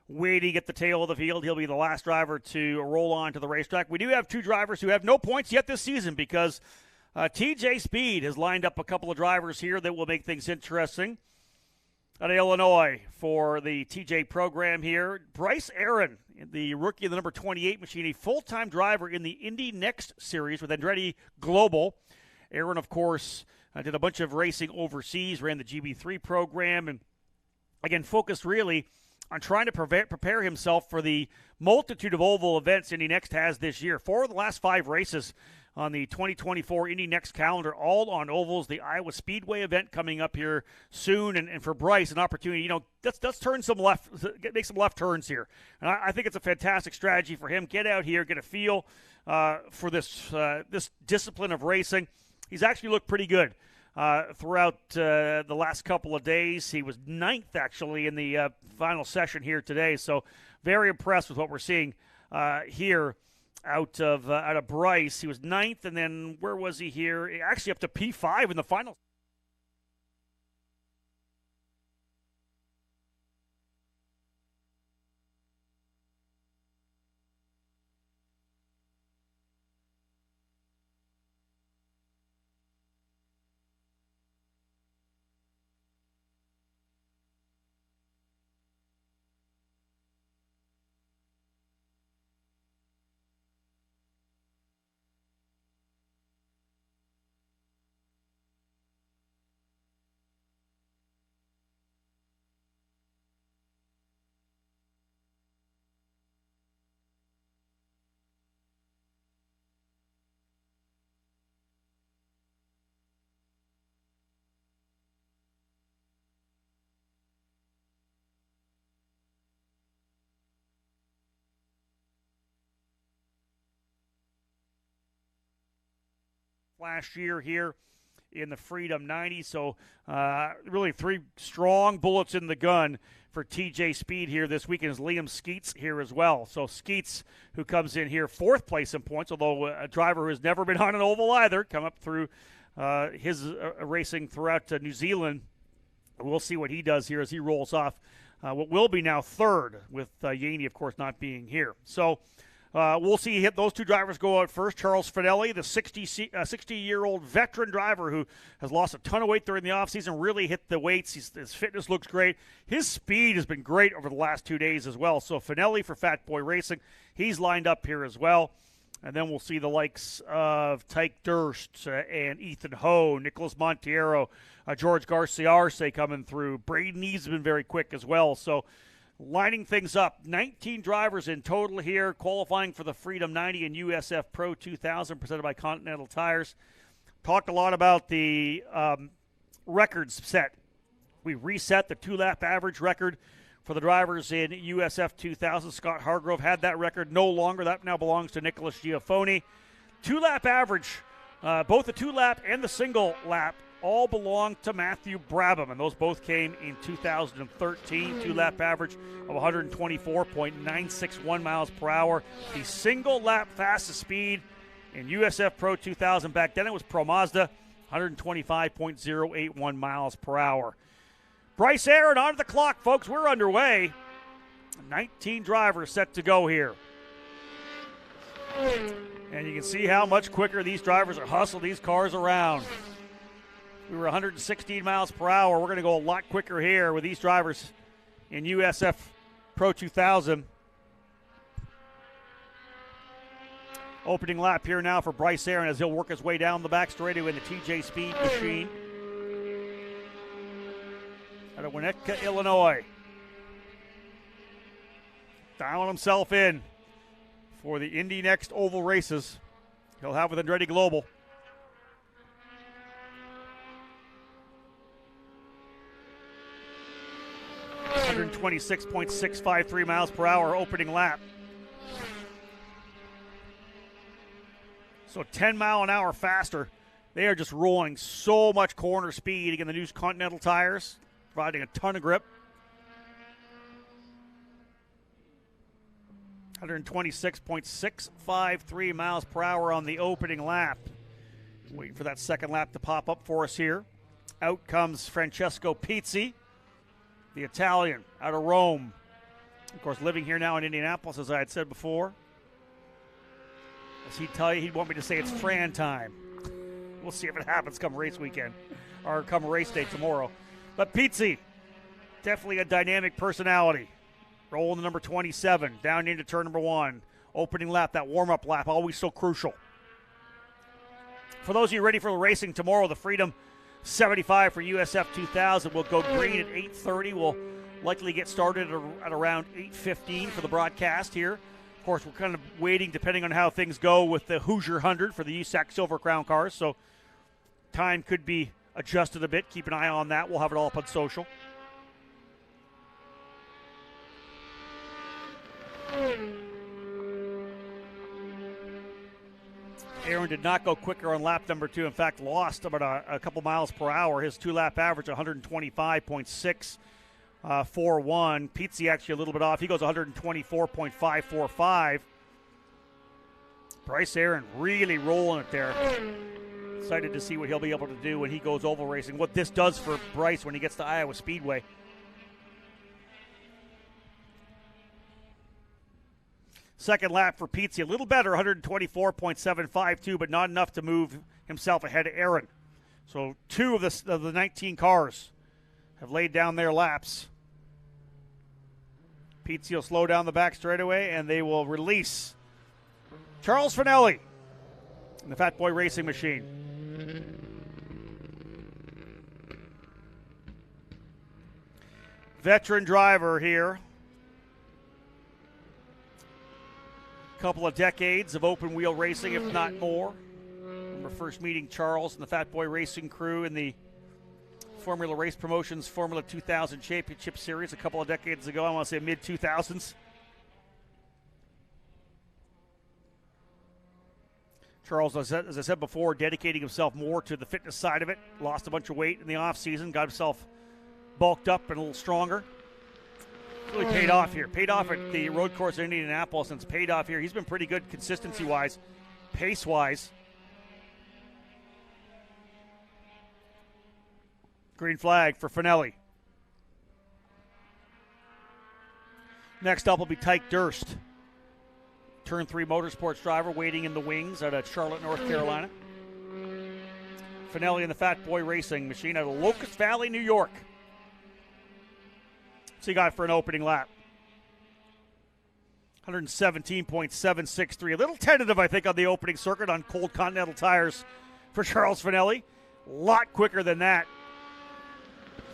waiting at the tail of the field. He'll be the last driver to roll on to the racetrack. We do have two drivers who have no points yet this season because TJ Speed has lined up a couple of drivers here that will make things interesting. Out of Illinois for the TJ program here, Bryce Aaron, the rookie of the number 28 machine, a full-time driver in the Indy Next Series with Andretti Global. Aaron, of course, did a bunch of racing overseas, ran the GB3 program, and again, focused really on trying to prepare himself for the multitude of oval events Indy Next has this year. 4 of the last 5 races on the 2024 Indy Next calendar, all on ovals. The Iowa Speedway event coming up here soon, and for Bryce, an opportunity. Let's turn some left, make some left turns here. And I think it's a fantastic strategy for him. Get out here, get a feel for this discipline of racing. He's actually looked pretty good throughout the last couple of days. He was 9th, actually, in the final session here today. So very impressed with what we're seeing here out of Bryce. He was 9th, and then where was he here? Actually up to P5 in the final. Last year here in the Freedom 90. So really 3 strong bullets in the gun for TJ Speed here this weekend. Is Liam Skeets here as well. So Skeets, who comes in here 4th place in points, although a driver who has never been on an oval either, come up through his racing throughout New Zealand. We'll see what he does here as he rolls off what will be now 3rd, with Yaney, of course, not being here. So we'll see those 2 drivers go out first. Charles Finelli, the 60-year-old veteran driver who has lost a ton of weight during the offseason, really hit the weights. His fitness looks great. His speed has been great over the last 2 days as well. So Finelli for Fat Boy Racing, he's lined up here as well. And then we'll see the likes of Tyke Durst and Ethan Ho, Nicholas Montiero, George Garcia coming through. Braden Eves has been very quick as well. So lining things up, 19 drivers in total here, qualifying for the Freedom 90 and USF Pro 2000, presented by Continental Tires. Talked a lot about the records set. We reset the 2-lap average record for the drivers in USF 2000. Scott Hargrove had that record no longer. That now belongs to Nicholas Geofony. 2-lap average, both the 2-lap and the single lap, all belong to Matthew Brabham, and those both came in 2013. 2-lap average of 124.961 miles per hour. The single lap fastest speed in USF Pro 2000 back then, it was Pro Mazda, 125.081 miles per hour. Bryce Aaron onto the clock, folks. We're underway. 19 drivers set to go here. And you can see how much quicker these drivers are hustling these cars around. We were 116 miles per hour. We're going to go a lot quicker here with these drivers in USF Pro 2000. Opening lap here now for Bryce Aaron as he'll work his way down the back straightaway in the TJ Speed machine. Out of Winnetka, Illinois. Dialing himself in for the Indy Next Oval races he'll have with Andretti Global. 126.653 miles per hour opening lap. So 10 mile an hour faster. They are just rolling so much corner speed. Again, the new Continental tires, providing a ton of grip. 126.653 miles per hour on the opening lap. Waiting for that second lap to pop up for us here. Out comes Francesco Pizzi, the Italian out of Rome. Of course, living here now in Indianapolis, as I had said before. As he'd tell you, he'd want me to say it's Fran time. We'll see if it happens come race weekend or come race day tomorrow. But Pizzi, definitely a dynamic personality. Rolling the number 27, down into turn number 1. Opening lap, that warm-up lap, always so crucial. For those of you ready for the racing tomorrow, the Freedom 75 for USF 2000 will go green at 8:30. We'll likely get started at around 8:15 for the broadcast here. Of course, we're kind of waiting depending on how things go with the Hoosier 100 for the USAC Silver Crown cars, so time could be adjusted a bit. Keep an eye on that. We'll have it all up on social. Aaron did not go quicker on lap number 2. In fact, lost about a couple miles per hour. His 2-lap average, 125.641. Pizzi actually a little bit off. He goes 124.545. Bryce Aaron really rolling it there. Excited to see what he'll be able to do when he goes oval racing. What this does for Bryce when he gets to Iowa Speedway. Second lap for Pizzi, a little better, 124.752, but not enough to move himself ahead of Aaron. So 2 of the 19 cars have laid down their laps. Pizzi will slow down the back straightaway, and they will release Charles Finelli in the Fat Boy Racing Machine. Veteran driver here. Couple of decades of open wheel racing, if not more. Remember first meeting Charles and the Fat Boy Racing crew in the Formula Race Promotions Formula 2000 Championship Series a couple of decades ago. I want to say mid-2000s. Charles, as I said before, dedicating himself more to the fitness side of it. Lost a bunch of weight in the offseason, got himself bulked up and a little stronger. Really paid off here. Paid off at the road course in Indianapolis, and it's paid off here. He's been pretty good consistency-wise, pace-wise. Green flag for Finelli. Next up will be Tyke Durst. Turn 3 Motorsports driver waiting in the wings out of Charlotte, North Carolina. Finelli in the Fat Boy Racing Machine out of Locust Valley, New York. What's he got for an opening lap? 117.763. A little tentative, I think, on the opening circuit on cold Continental tires for Charles Finelli. A lot quicker than that.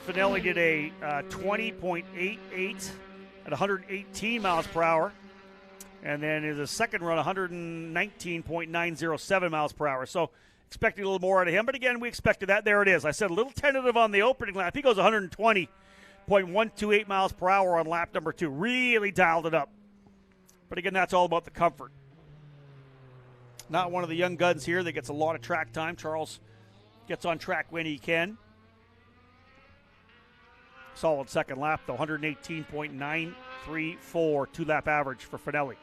Finelli did a 20.88 at 118 miles per hour. And then in the second run, 119.907 miles per hour. So expecting a little more out of him. But again, we expected that. There it is. I said a little tentative on the opening lap. He goes 120.128 miles per hour on lap number 2. Really dialed it up. But again, that's all about the comfort. Not one of the young guns here that gets a lot of track time. Charles gets on track when he can. Solid second lap, though, 118.934 2-lap average for Finelli.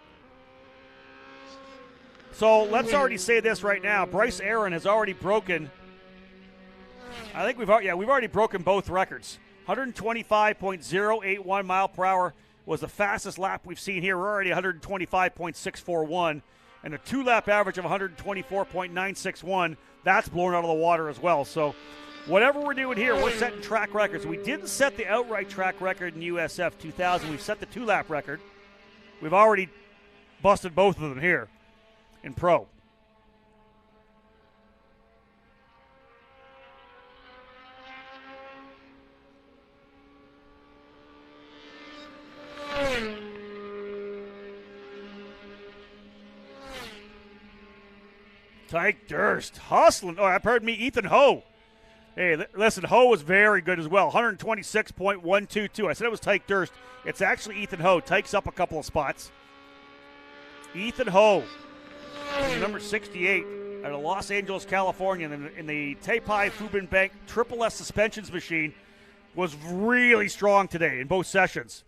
So let's already say this right now. Bryce Aaron has already broken, I think we've already broken both records. 125.081 mile per hour was the fastest lap we've seen here. We're already 125.641. And a 2-lap average of 124.961, that's blown out of the water as well. So whatever we're doing here, we're setting track records. We didn't set the outright track record in USF 2000. We've set the 2-lap record. We've already busted both of them here in Pro. Tyke Durst hustling. Oh, pardon me, Ethan Ho Hey, listen, Ho was very good as well. 126.122. I said it was Tyke Durst. It's actually Ethan Ho. Tyke's up a couple of spots. Ethan Ho, number 68, out of Los Angeles, California, in the Taipei Fubin Bank Triple S suspensions machine, was really strong today in both sessions.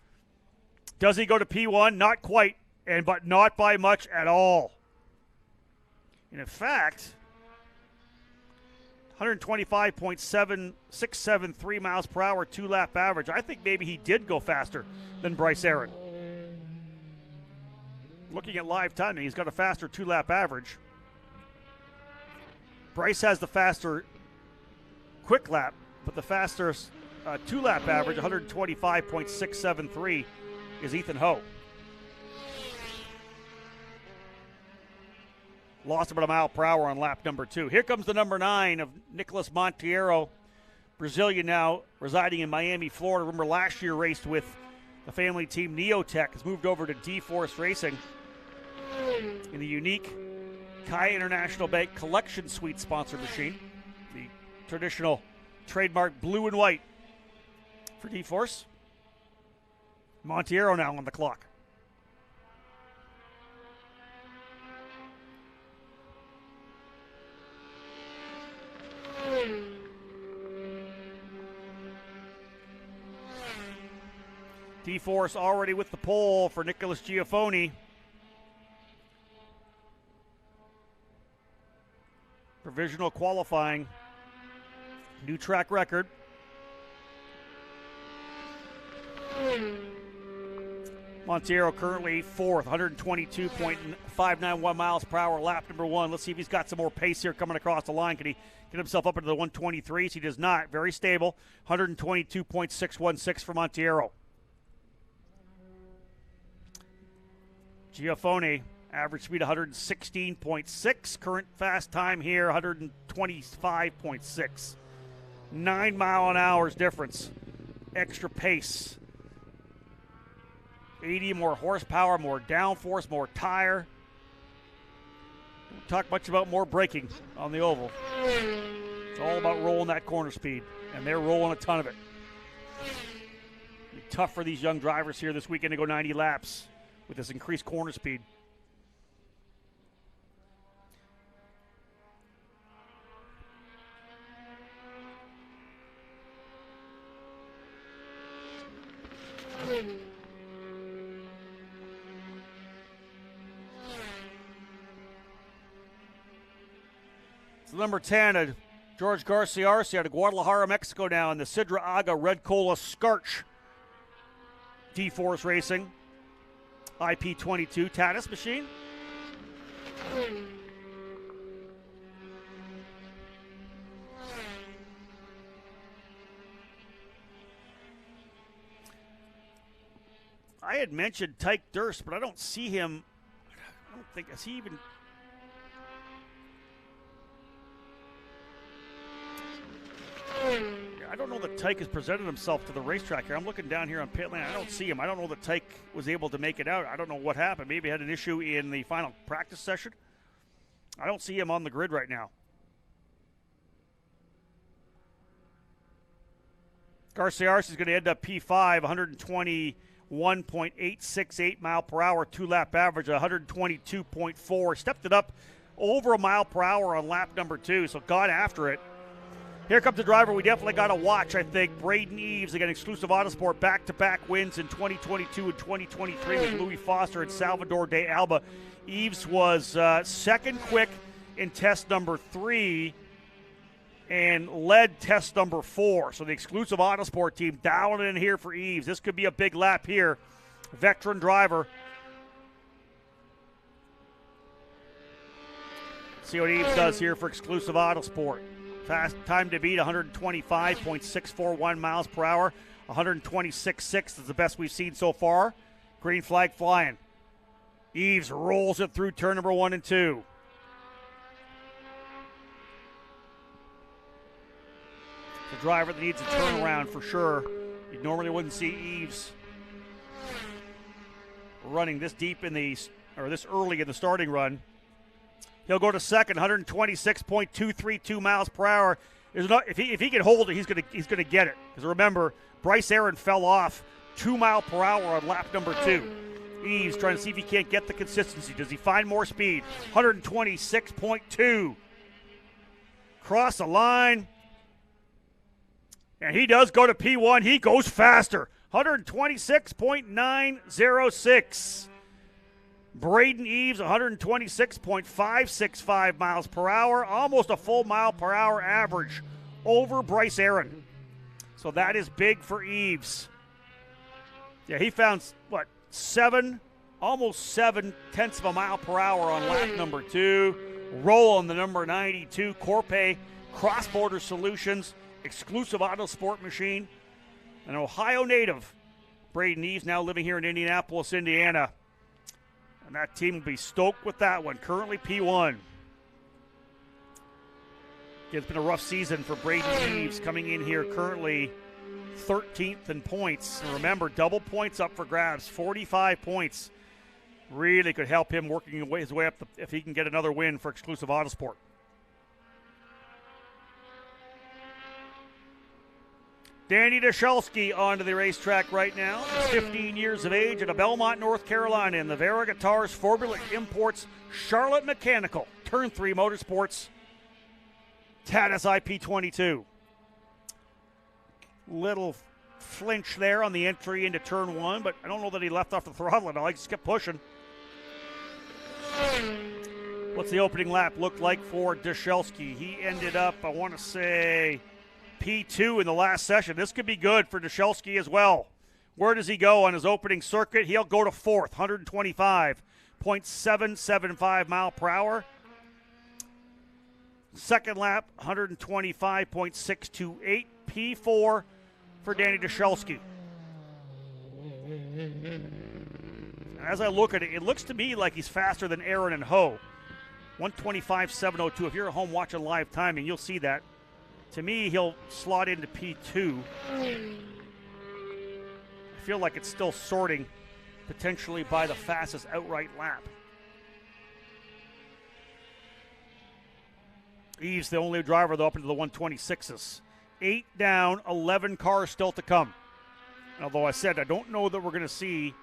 Does he go to P1? Not quite, but not by much at all. And in fact, 125.7673 miles per hour, 2-lap average. I think maybe he did go faster than Bryce Aaron. Looking at live timing, he's got a faster 2-lap average. Bryce has the faster quick lap, but the faster 2-lap average, 125.673, is Ethan Ho. Lost about a mile per hour on lap number 2. Here comes the number 9 of Nicholas Monteiro, Brazilian now residing in Miami, Florida. Remember last year raced with the family team Neotech, has moved over to D-Force Racing in the unique Kai International Bank Collection Suite sponsor machine. The traditional trademark blue and white for D-Force. Monteiro now on the clock. D-Force already with the pole for Nicholas Geofony. Provisional qualifying. New track record. Monteiro currently 4th, 122.591 miles per hour, lap number 1. Let's see if he's got some more pace here coming across the line. Can he get himself up into the 123s? He does not. Very stable. 122.616 for Monteiro. Geofony, average speed 116.6. Current fast time here, 125.6. 9 mile an hour's difference. Extra pace. 80 more horsepower, more downforce, more tire. Don't talk much about more braking on the oval. It's all about rolling that corner speed, and they're rolling a ton of it. It'll be tough for these young drivers here this weekend to go 90 laps with this increased corner speed. It's number 10, George Garciarcia out of Guadalajara, Mexico now in the Sidra Aga Red Cola Scarch. D-Force Racing. IP22 Tatis machine. I had mentioned Tyke Durst, but I don't see him. I don't think, is he even? I don't know that Tyke has presented himself to the racetrack here. I'm looking down here on pit lane. I don't see him. I don't know that Tyke was able to make it out. I don't know what happened. Maybe he had an issue in the final practice session. I don't see him on the grid right now. Garciarcia is going to end up P5, 121.868 mile per hour, 2-lap average, 122.4. Stepped it up over a mile per hour on lap number 2, so got after it. Here comes the driver we definitely got to watch, I think. Braden Eves, again, Exclusive Autosport, back-to-back wins in 2022 and 2023 with Louis Foster and Salvador de Alba. Eves was second quick in test number 3 and led test number 4. So the Exclusive Autosport team dialing in here for Eves. This could be a big lap here. Veteran driver. See what Eves does here for Exclusive Autosport. Fast time to beat, 125.641 miles per hour. 126.6 is the best we've seen so far. Green flag flying. Eves rolls it through turn number 1 and 2. The driver that needs a turnaround for sure. You normally wouldn't see Eves running this deep in the, or this early in the starting run. He'll go to second, 126.232 miles per hour. There's not, if he can hold it, he's gonna get it. Because remember, Bryce Aaron fell off 2 mile per hour on lap number 2. Eves trying to see if he can't get the consistency. Does he find more speed? 126.2. Cross the line. And he does go to P1. He goes faster. 126.906. Braden Eves, 126.565 miles per hour. Almost a full mile per hour average over Bryce Aaron. So that is big for Eves. Yeah, he found, almost 7/10 of a mile per hour on lap number 2. Roll on the number 92, Corpay Cross-Border Solutions, exclusive auto sport machine. An Ohio native, Braden Eves, now living here in Indianapolis, Indiana. And that team will be stoked with that one. Currently P1. It's been a rough season for Braden Eves, coming in here currently 13th in points. And remember, double points up for grabs, 45 points. Really could help him working his way up if he can get another win for exclusive Autosport. Danny Dashelski onto the racetrack right now. He's 15 years of age out of Belmont, North Carolina, in the Vera Guitars Formula Imports Charlotte Mechanical Turn 3 Motorsports Tatis IP22. Little flinch there on the entry into turn 1, but I don't know that he left off the throttle at all. He just kept pushing. What's the opening lap look like for Dashelski? He ended up, I want to say, P2 in the last session. This could be good for Dashelski as well. Where does he go on his opening circuit? He'll go to 4th, 125.775 mile per hour. Second lap, 125.628. P4 for Danny Dashelski. As I look at it, it looks to me like he's faster than Aaron and Ho. 125.702. If you're at home watching live timing, you'll see that. To me, he'll slot into P2. I feel like it's still sorting potentially by the fastest outright lap. Eves, the only driver, though, up into the 126s. 8 down, 11 cars still to come. Although I said I don't know that we're going to see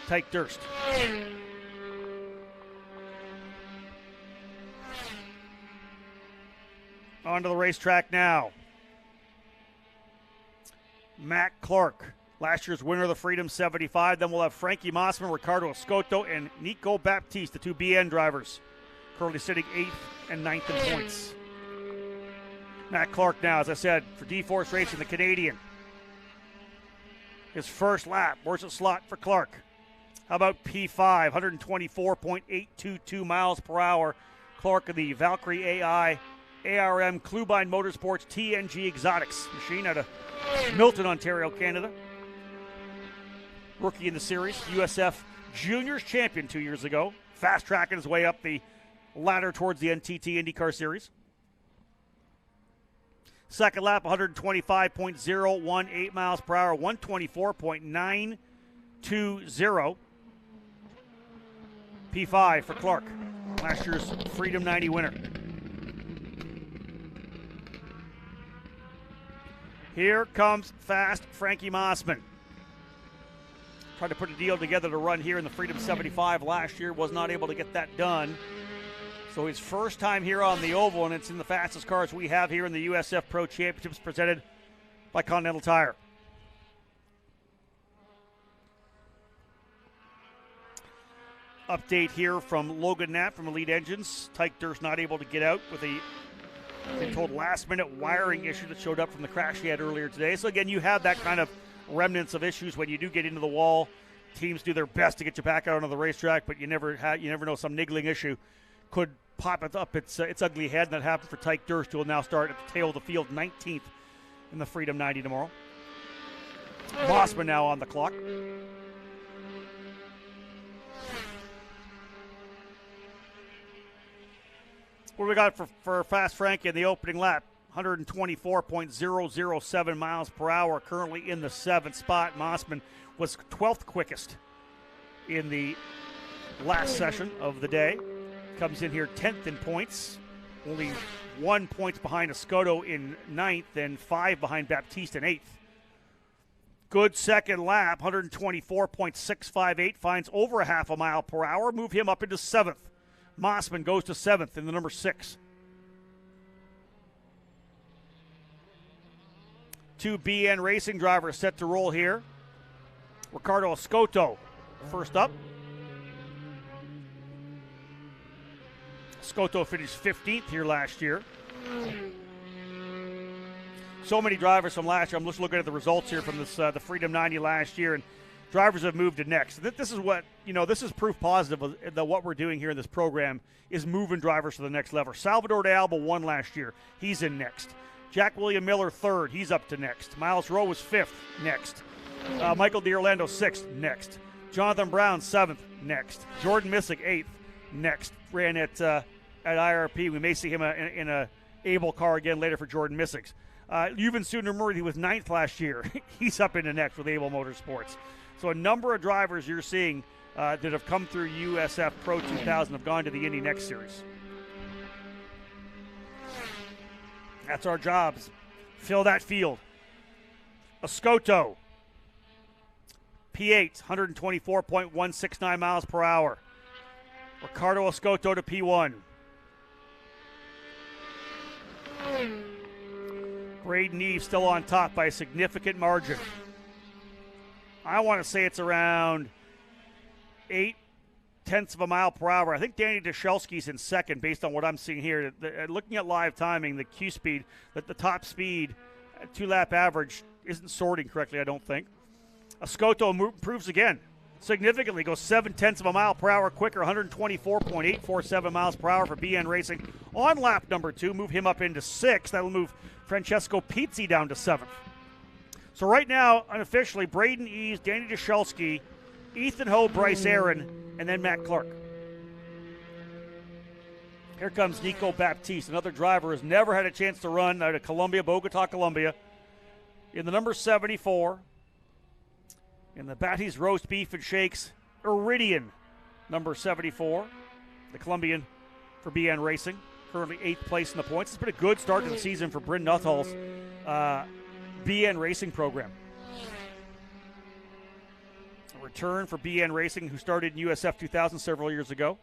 Tyke Durst. Onto the racetrack now. Matt Clark, last year's winner of the Freedom 75. Then we'll have Frankie Mossman, Ricardo Escoto, and Nico Baptiste, the two BN drivers, currently sitting 8th and 9th in points. Matt Clark now, as I said, for D-Force Racing, the Canadian. His first lap. Where's the slot for Clark? How about P5, 124.822 miles per hour. Clark of the Valkyrie AI ARM Clubine Motorsports TNG Exotics machine out of Milton, Ontario, Canada. Rookie in the series, USF Juniors champion 2 years ago. Fast tracking his way up the ladder towards the NTT IndyCar Series. Second lap, 125.018 miles per hour, 124.920. P5 for Clark, last year's Freedom 90 winner. Here comes fast Frankie Mossman. Tried to put a deal together to run here in the Freedom 75 last year, was not able to get that done. So his first time here on the oval, and it's in the fastest cars we have here in the USF Pro Championships presented by Continental Tire. Update here from Logan Knapp from Elite Engines. Tyke Durst not able to get out with a, they told, last-minute wiring issue that showed up from the crash he had earlier today. So again, you have that kind of remnants of issues when you do get into the wall. Teams do their best to get you back out on the racetrack, but you never know, some niggling issue could pop it up its ugly head, and that happened for Tyke Durst, who will now start at the tail of the field, 19th in the Freedom 90 tomorrow. Mossman now on the clock. What do we got for Fast Frank in the opening lap? 124.007 miles per hour, currently in the 7th spot. Mossman was 12th quickest in the last session of the day. Comes in here 10th in points. only 1 point behind Escoto in 9th and 5 behind Baptiste in 8th. Good second lap, 124.658, finds over a half a mile per hour, move him up into 7th. Mossman goes to 7th in the number 6. 2 BN Racing drivers set to roll here. Ricardo Escoto first up. Escoto finished 15th here last year. So many drivers from last year. I'm just looking at the results here from this the Freedom 90 last year, and drivers have moved to next. This is what, this is proof positive that what we're doing here in this program is moving drivers to the next level. Salvador de Alba won last year. He's in next. Jack William Miller, 3rd. He's up to next. Miles Rowe was 5th. Next. Michael D'Orlando, 6th. Next. Jonathan Brown, 7th. Next. Jordan Missick, 8th. Next. Ran at IRP. We may see him in a Able car again later for Jordan Missick. Yuvan Sunamurthy was 9th last year. He's up into next with Able Motorsports. So a number of drivers you're seeing that have come through USF Pro 2000 have gone to the Indy Next Series. That's our jobs. Fill that field. Escoto, P8, 124.169 miles per hour. Ricardo Escoto to P1. Braden Eve still on top by a significant margin. I want to say it's around 0.8 of a mile per hour. I think Danny Dashelski's in second based on what I'm seeing here. Looking at live timing, the Q speed, that the top speed, 2-lap average, isn't sorting correctly, I don't think. Escoto improves again significantly, goes 0.7 of a mile per hour quicker, 124.847 miles per hour for BN Racing on lap number 2. Move him up into 6th. That'll move Francesco Pizzi down to 7th. So right now, unofficially, Braden Eves, Danny Dashelski, Ethan Ho, Bryce Aaron, and then Matt Clark. Here comes Nico Baptiste, another driver who's never had a chance to run out of Bogota, Colombia, in the number 74. In the Batty's Roast Beef and Shakes Iridian, number 74, the Colombian for BN Racing, currently 8th place in the points. It's been a good start to the season for Bryn Nuthal's BN Racing program. A return for BN Racing, who started in USF 2000 several years ago.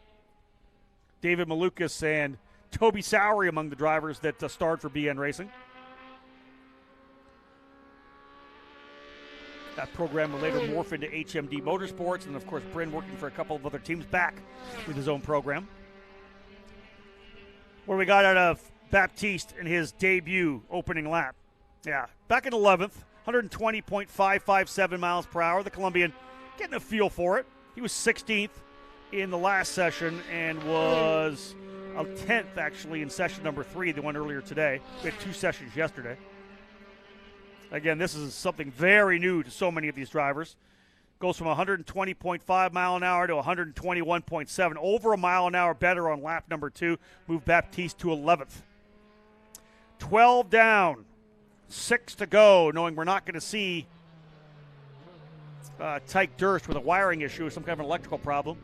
David Malukas and Toby Sowery among the drivers that starred for BN Racing. That program will later morph into HMD Motorsports, and of course Bryn working for a couple of other teams back with his own program. What do we got out of Baptiste in his debut opening lap? Yeah, back in 11th, 120.557 miles per hour. The Colombian getting a feel for it. He was 16th in the last session and was a 10th actually in session number 3, the one earlier today. We had 2 sessions yesterday. Again, this is something very new to so many of these drivers. Goes from 120.5 mile an hour to 121.7. Over a mile an hour better on lap number 2. Move Baptiste to 11th. 12 down. 6 to go, knowing we're not going to see Tyke Durst with a wiring issue or some kind of an electrical problem.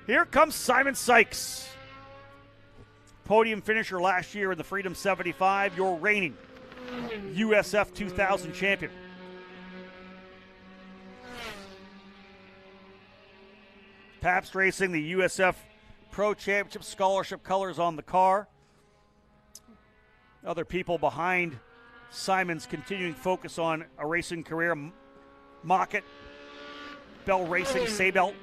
Here comes Simon Sykes. Podium finisher last year in the Freedom 75. Your reigning USF 2000 champion. Pabst Racing, the USF Pro Championship scholarship colors on the car. Other people behind Simon's continuing focus on a racing career. Mockett, Bell Racing, Sabelt.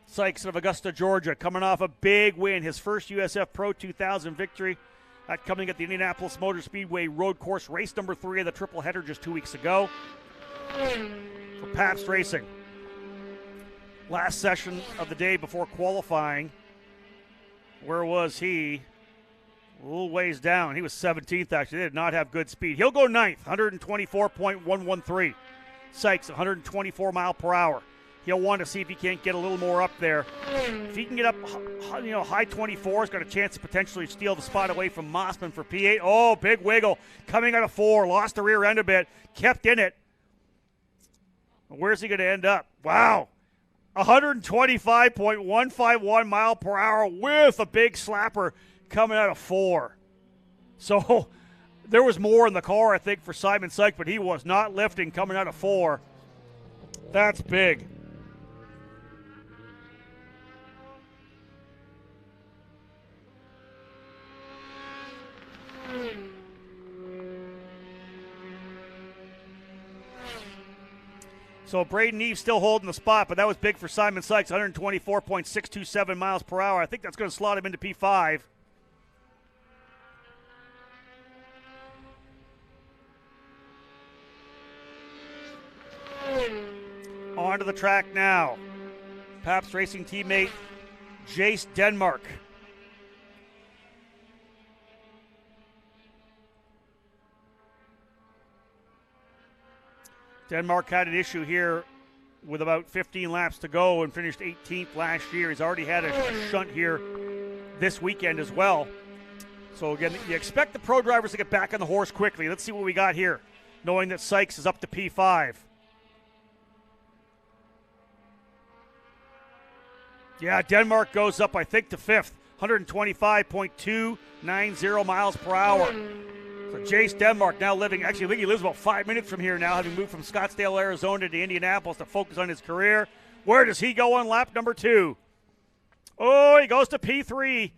Sykes of Augusta, Georgia, coming off a big win, his first USF Pro 2000 victory. That coming at the Indianapolis Motor Speedway Road Course, race number 3 of the triple header just 2 weeks ago. For Pabst Racing. Last session of the day before qualifying. Where was he? A little ways down. He was 17th, actually. They did not have good speed. He'll go 9th, 124.113. Sykes, 124 mile per hour. He'll want to see if he can't get a little more up there. If he can get up, high 24s, got a chance to potentially steal the spot away from Mossman for P8. Oh, big wiggle coming out of 4. Lost the rear end a bit. Kept in it. Where's he going to end up? Wow. 125.151 mile per hour with a big slapper coming out of 4. So there was more in the car, I think, for Simon Sykes, but he was not lifting coming out of 4. That's big. So Braden Eves still holding the spot, but that was big for Simon Sykes, 124.627 miles per hour. I think that's going to slot him into P5. Onto the track now. Pabst Racing teammate Jace Denmark. Denmark had an issue here with about 15 laps to go and finished 18th last year. He's already had a shunt here this weekend as well. So again, you expect the pro drivers to get back on the horse quickly. Let's see what we got here, knowing that Sykes is up to P5. Yeah, Denmark goes up, I think, to 5th. 125.290 miles per hour. So Jace Denmark now living, actually I think he lives about 5 minutes from here now, having moved from Scottsdale, Arizona to Indianapolis to focus on his career. Where does he go on lap number 2? Oh, he goes to P3.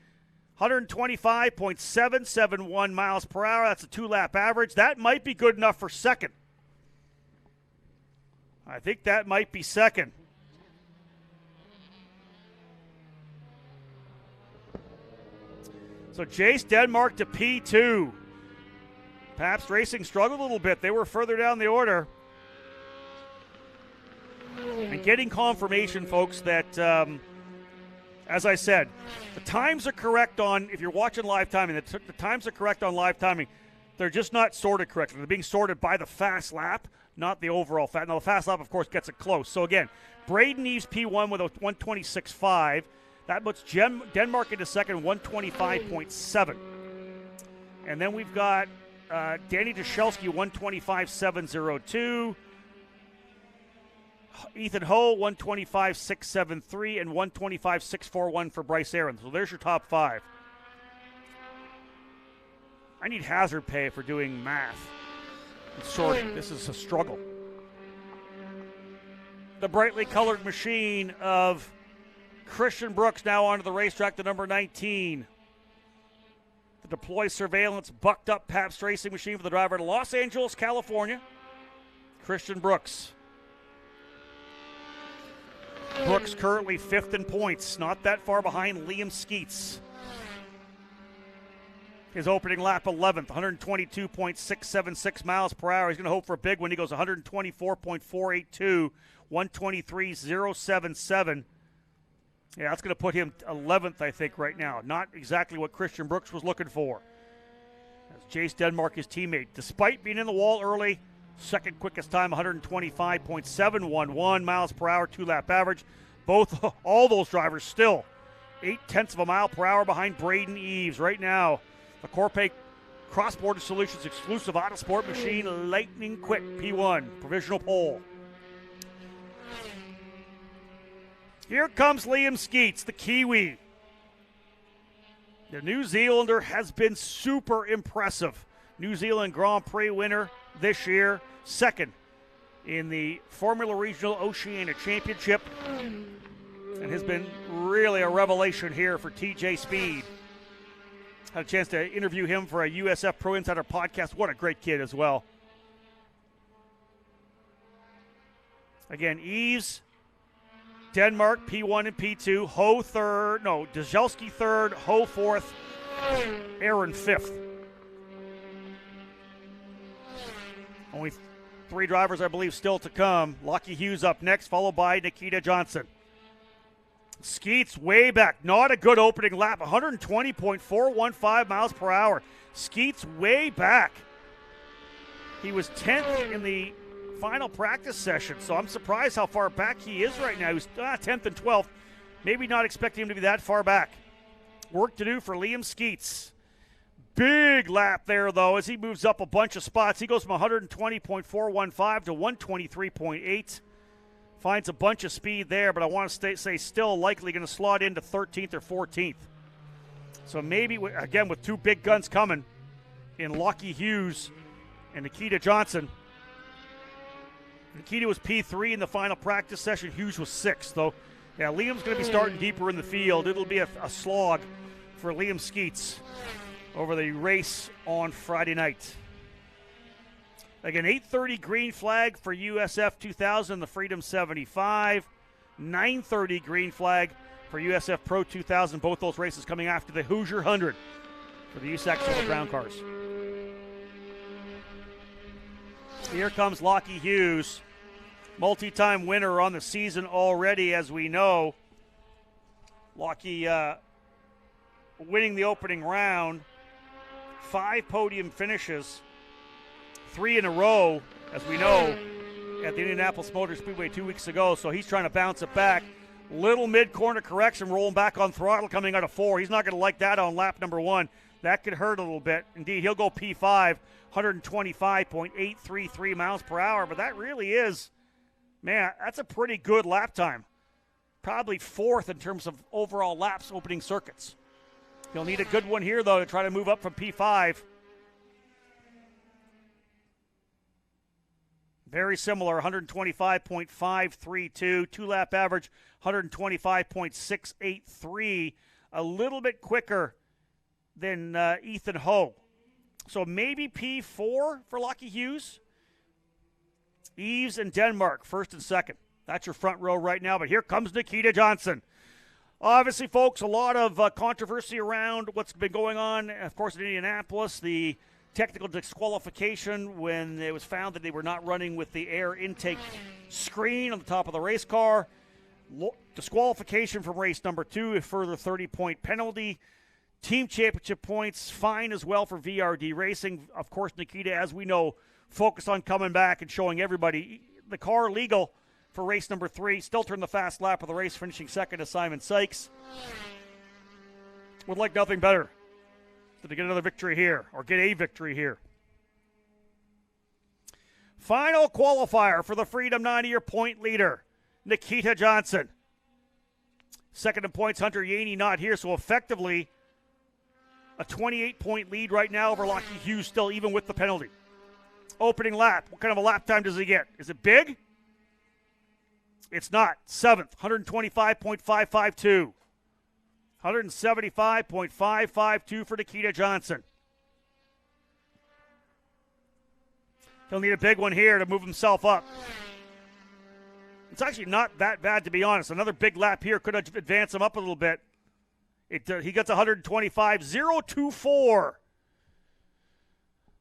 125.771 miles per hour. That's a 2-lap average. That might be good enough for second. I think that might be second. So Jace Denmark to P2. Pabst Racing struggled a little bit. They were further down the order. And getting confirmation, folks, that, as I said, the times are correct on, if you're watching live timing, the times are correct on live timing. They're just not sorted correctly. They're being sorted by the fast lap, not the overall fast. Now, the fast lap, of course, gets it close. So, again, Braden Eves P1 with a 126.5. That puts Denmark into second, 125.7. And then we've got Danny Dashelski, 125.702. Ethan Ho, 125.673, and 125.641 for Bryce Aaron. So there's your top 5. I need hazard pay for doing math and sorting. This is a struggle. The brightly colored machine of Christian Brooks now onto the racetrack, the number 19. The deploy surveillance bucked up Pabst Racing machine for the driver to Los Angeles, California. Christian Brooks. Brooks currently 5th in points, not that far behind Liam Skeets. His opening lap 11th, 122.676 miles per hour. He's going to hope for a big one. He goes 124.482, 123.077. Yeah, that's going to put him 11th, I think, right now. Not exactly what Christian Brooks was looking for. As Jace Denmark, his teammate, despite being in the wall early, second quickest time, 125.711 miles per hour, 2-lap average. All those drivers still 0.8 of a mile per hour behind Braden Eves. Right now, the Corpay Cross-Border Solutions exclusive Autosport machine, lightning quick, P1, provisional pole. Here comes Liam Skeets, the Kiwi. The New Zealander has been super impressive. New Zealand Grand Prix winner this year, second in the Formula Regional Oceania Championship, and has been really a revelation here for TJ Speed. Had a chance to interview him for a USF Pro Insider podcast. What a great kid as well. Again, Eves, Denmark, P1 and P2, Ho third, no, Dashelski third, Ho fourth, Aaron fifth. Only 3 drivers, I believe, still to come. Lockie Hughes up next, followed by Nikita Johnson. Skeets way back. Not a good opening lap. 120.415 miles per hour. Skeets way back. He was 10th in the final practice session, so I'm surprised how far back he is right now. He's 10th and 12th. Maybe not expecting him to be that far back. Work to do for Liam Skeets. Big lap there, though, as he moves up a bunch of spots. He goes from 120.415 to 123.8. Finds a bunch of speed there, but I want to say still likely going to slot into 13th or 14th. So maybe, again, with two big guns coming in Lockie Hughes and Nikita Johnson. Nikita was P3 in the final practice session. Hughes was 6th, though. Yeah, Liam's going to be starting deeper in the field. It'll be a slog for Liam Skeets over the race on Friday night. Again, 8:30 green flag for USF 2000, the Freedom 75. 9:30 green flag for USF Pro 2000. Both those races coming after the Hoosier 100 for the USAC Silver Brown cars. Here comes Lockie Hughes, multi-time winner on the season already, as we know. Lockie winning the opening round, 5 podium finishes, 3 in a row, as we know, at the Indianapolis Motor Speedway 2 weeks ago. So he's trying to bounce it back. Little mid-corner correction, rolling back on throttle, coming out of 4. He's not going to like that on lap number 1. That could hurt a little bit. Indeed, he'll go P5, 125.833 miles per hour. But that really is, man, that's a pretty good lap time. Probably 4th in terms of overall laps opening circuits. He'll need a good one here, though, to try to move up from P5. Very similar, 125.532, 2-lap average, 125.683. A little bit quicker than Ethan Ho. So maybe P4 for Lockie Hughes. Eves and Denmark, 1st and 2nd. That's your front row right now, but here comes Nikita Johnson. Obviously, folks, a lot of controversy around what's been going on, of course, in Indianapolis. The technical disqualification when it was found that they were not running with the air intake screen on the top of the race car. Disqualification from race number 2, a further 30-point penalty. Team championship points, fine as well for VRD Racing. Of course, Nikita, as we know, focused on coming back and showing everybody the car legal for race number 3. Still turned the fast lap of the race, finishing 2nd to Simon Sykes. Would like nothing better than to get another victory here, or get a victory here. Final qualifier for the Freedom 90-year point leader, Nikita Johnson. 2nd in points, Hunter Yaney not here, so effectively a 28-point lead right now over Lockie Hughes still, even with the penalty. Opening lap, what kind of a lap time does he get? Is it big? It's not. 7th, 125.552. 175.552 for Nikita Johnson. He'll need a big one here to move himself up. It's actually not that bad, to be honest. Another big lap here could advance him up a little bit. He gets 125.024.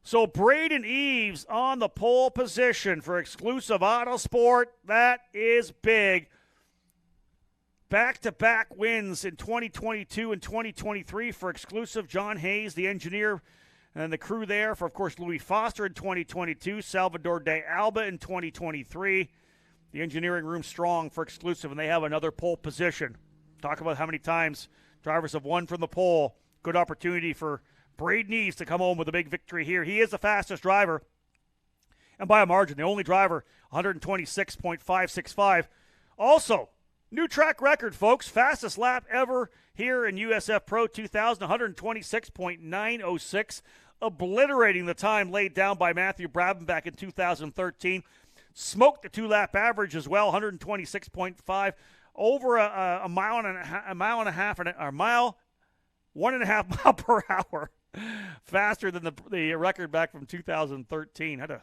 So Braden Eves on the pole position for Exclusive Autosport. That is big. Back-to-back wins in 2022 and 2023 for Exclusive. John Hayes, the engineer, and the crew there for, of course, Louis Foster in 2022, Salvador de Alba in 2023. The engineering room strong for Exclusive, and they have another pole position. Talk about how many times drivers have won from the pole. Good opportunity for Braden Eves to come home with a big victory here. He is the fastest driver, and by a margin, the only driver, 126.565. Also, new track record, folks. Fastest lap ever here in USF Pro 2000, 126.906, obliterating the time laid down by Matthew Brabham back in 2013. Smoked the 2-lap average as well, 126.5, over a mile and a half, 1.5 mile per hour, faster than the record back from 2013. Had to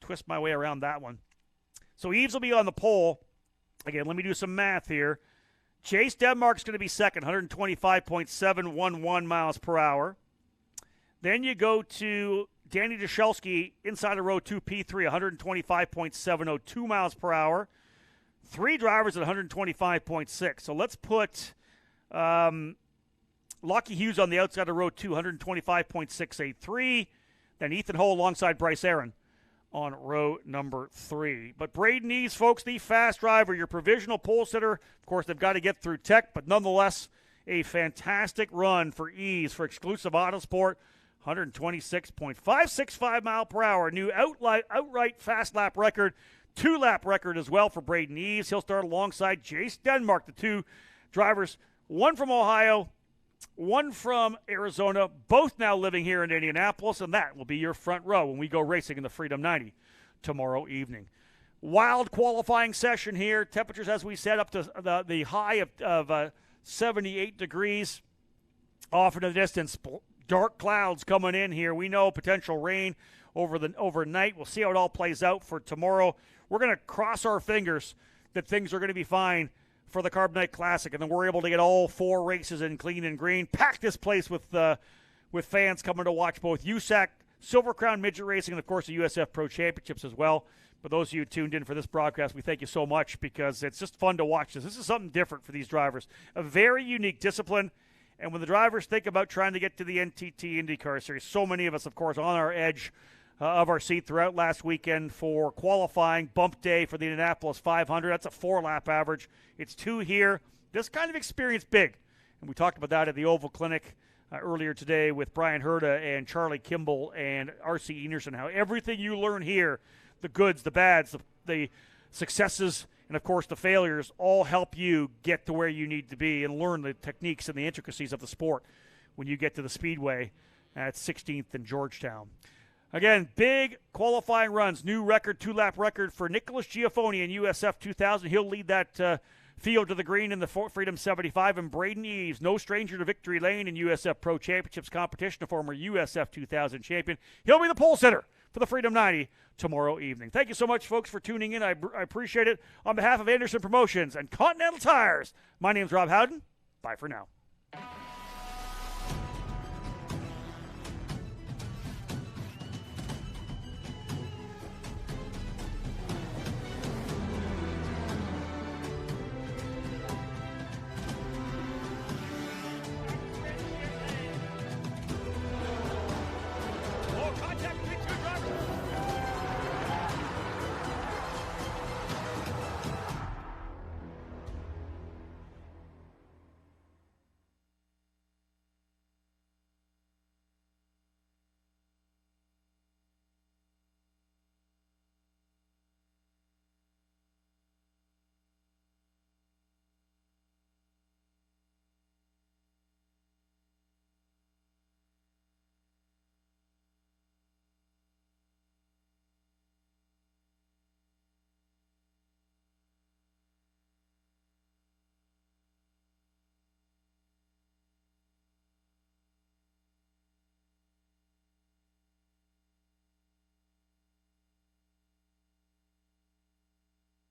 twist my way around that one. So Eves will be on the pole. Again, let me do some math here. Chase Denmark's going to be 2nd, 125.711 miles per hour. Then you go to Danny Dashelski inside of row 2, P3, 125.702 miles per hour. 3 drivers at 125.6. So let's put Lockie Hughes on the outside of row 2, 125.683. Then Ethan Ho alongside Bryce Aaron on row number 3. But Braden Eves, folks, the fast driver, your provisional pole sitter. Of course, they've got to get through tech, but nonetheless, a fantastic run for Eves for Exclusive Autosport. 126.565 mile per hour. New outright fast lap record. 2-lap record as well for Braden Eves. He'll start alongside Sykes Denmark, the two drivers, one from Ohio, one from Arizona, both now living here in Indianapolis, and that will be your front row when we go racing in the Freedom 90 tomorrow evening. Wild qualifying session here. Temperatures, as we said, up to the high of 78 degrees. Off in the distance, dark clouds coming in here. We know potential rain overnight. We'll see how it all plays out for tomorrow. We're going to cross our fingers that things are going to be fine for the Carbonite Classic, and then we're able to get all 4 races in clean and green. Pack this place with fans coming to watch both USAC, Silver Crown Midget Racing, and, of course, the USF Pro Championships as well. For those of you who tuned in for this broadcast, we thank you so much because it's just fun to watch this. This is something different for these drivers, a very unique discipline. And when the drivers think about trying to get to the NTT IndyCar Series, so many of us, of course, on our edge of our seat throughout last weekend for qualifying, bump day for the Indianapolis 500. That's a 4-lap average. It's 2 here. This kind of experience big. And we talked about that at the Oval Clinic earlier today with Brian Herda and Charlie Kimball and R.C. Enerson. How everything you learn here, the goods, the bads, the successes, and, of course, the failures all help you get to where you need to be and learn the techniques and the intricacies of the sport when you get to the Speedway at 16th and Georgetown. Again, big qualifying runs. New record, 2-lap record for Nicholas Geofony in USF 2000. He'll lead that field to the green in the Freedom 75. And Braden Eves, no stranger to victory lane in USF Pro Championships competition, a former USF 2000 champion. He'll be the pole sitter for the Freedom 90 tomorrow evening. Thank you so much, folks, for tuning in. I appreciate it. On behalf of Anderson Promotions and Continental Tires, my name's Rob Howden. Bye for now.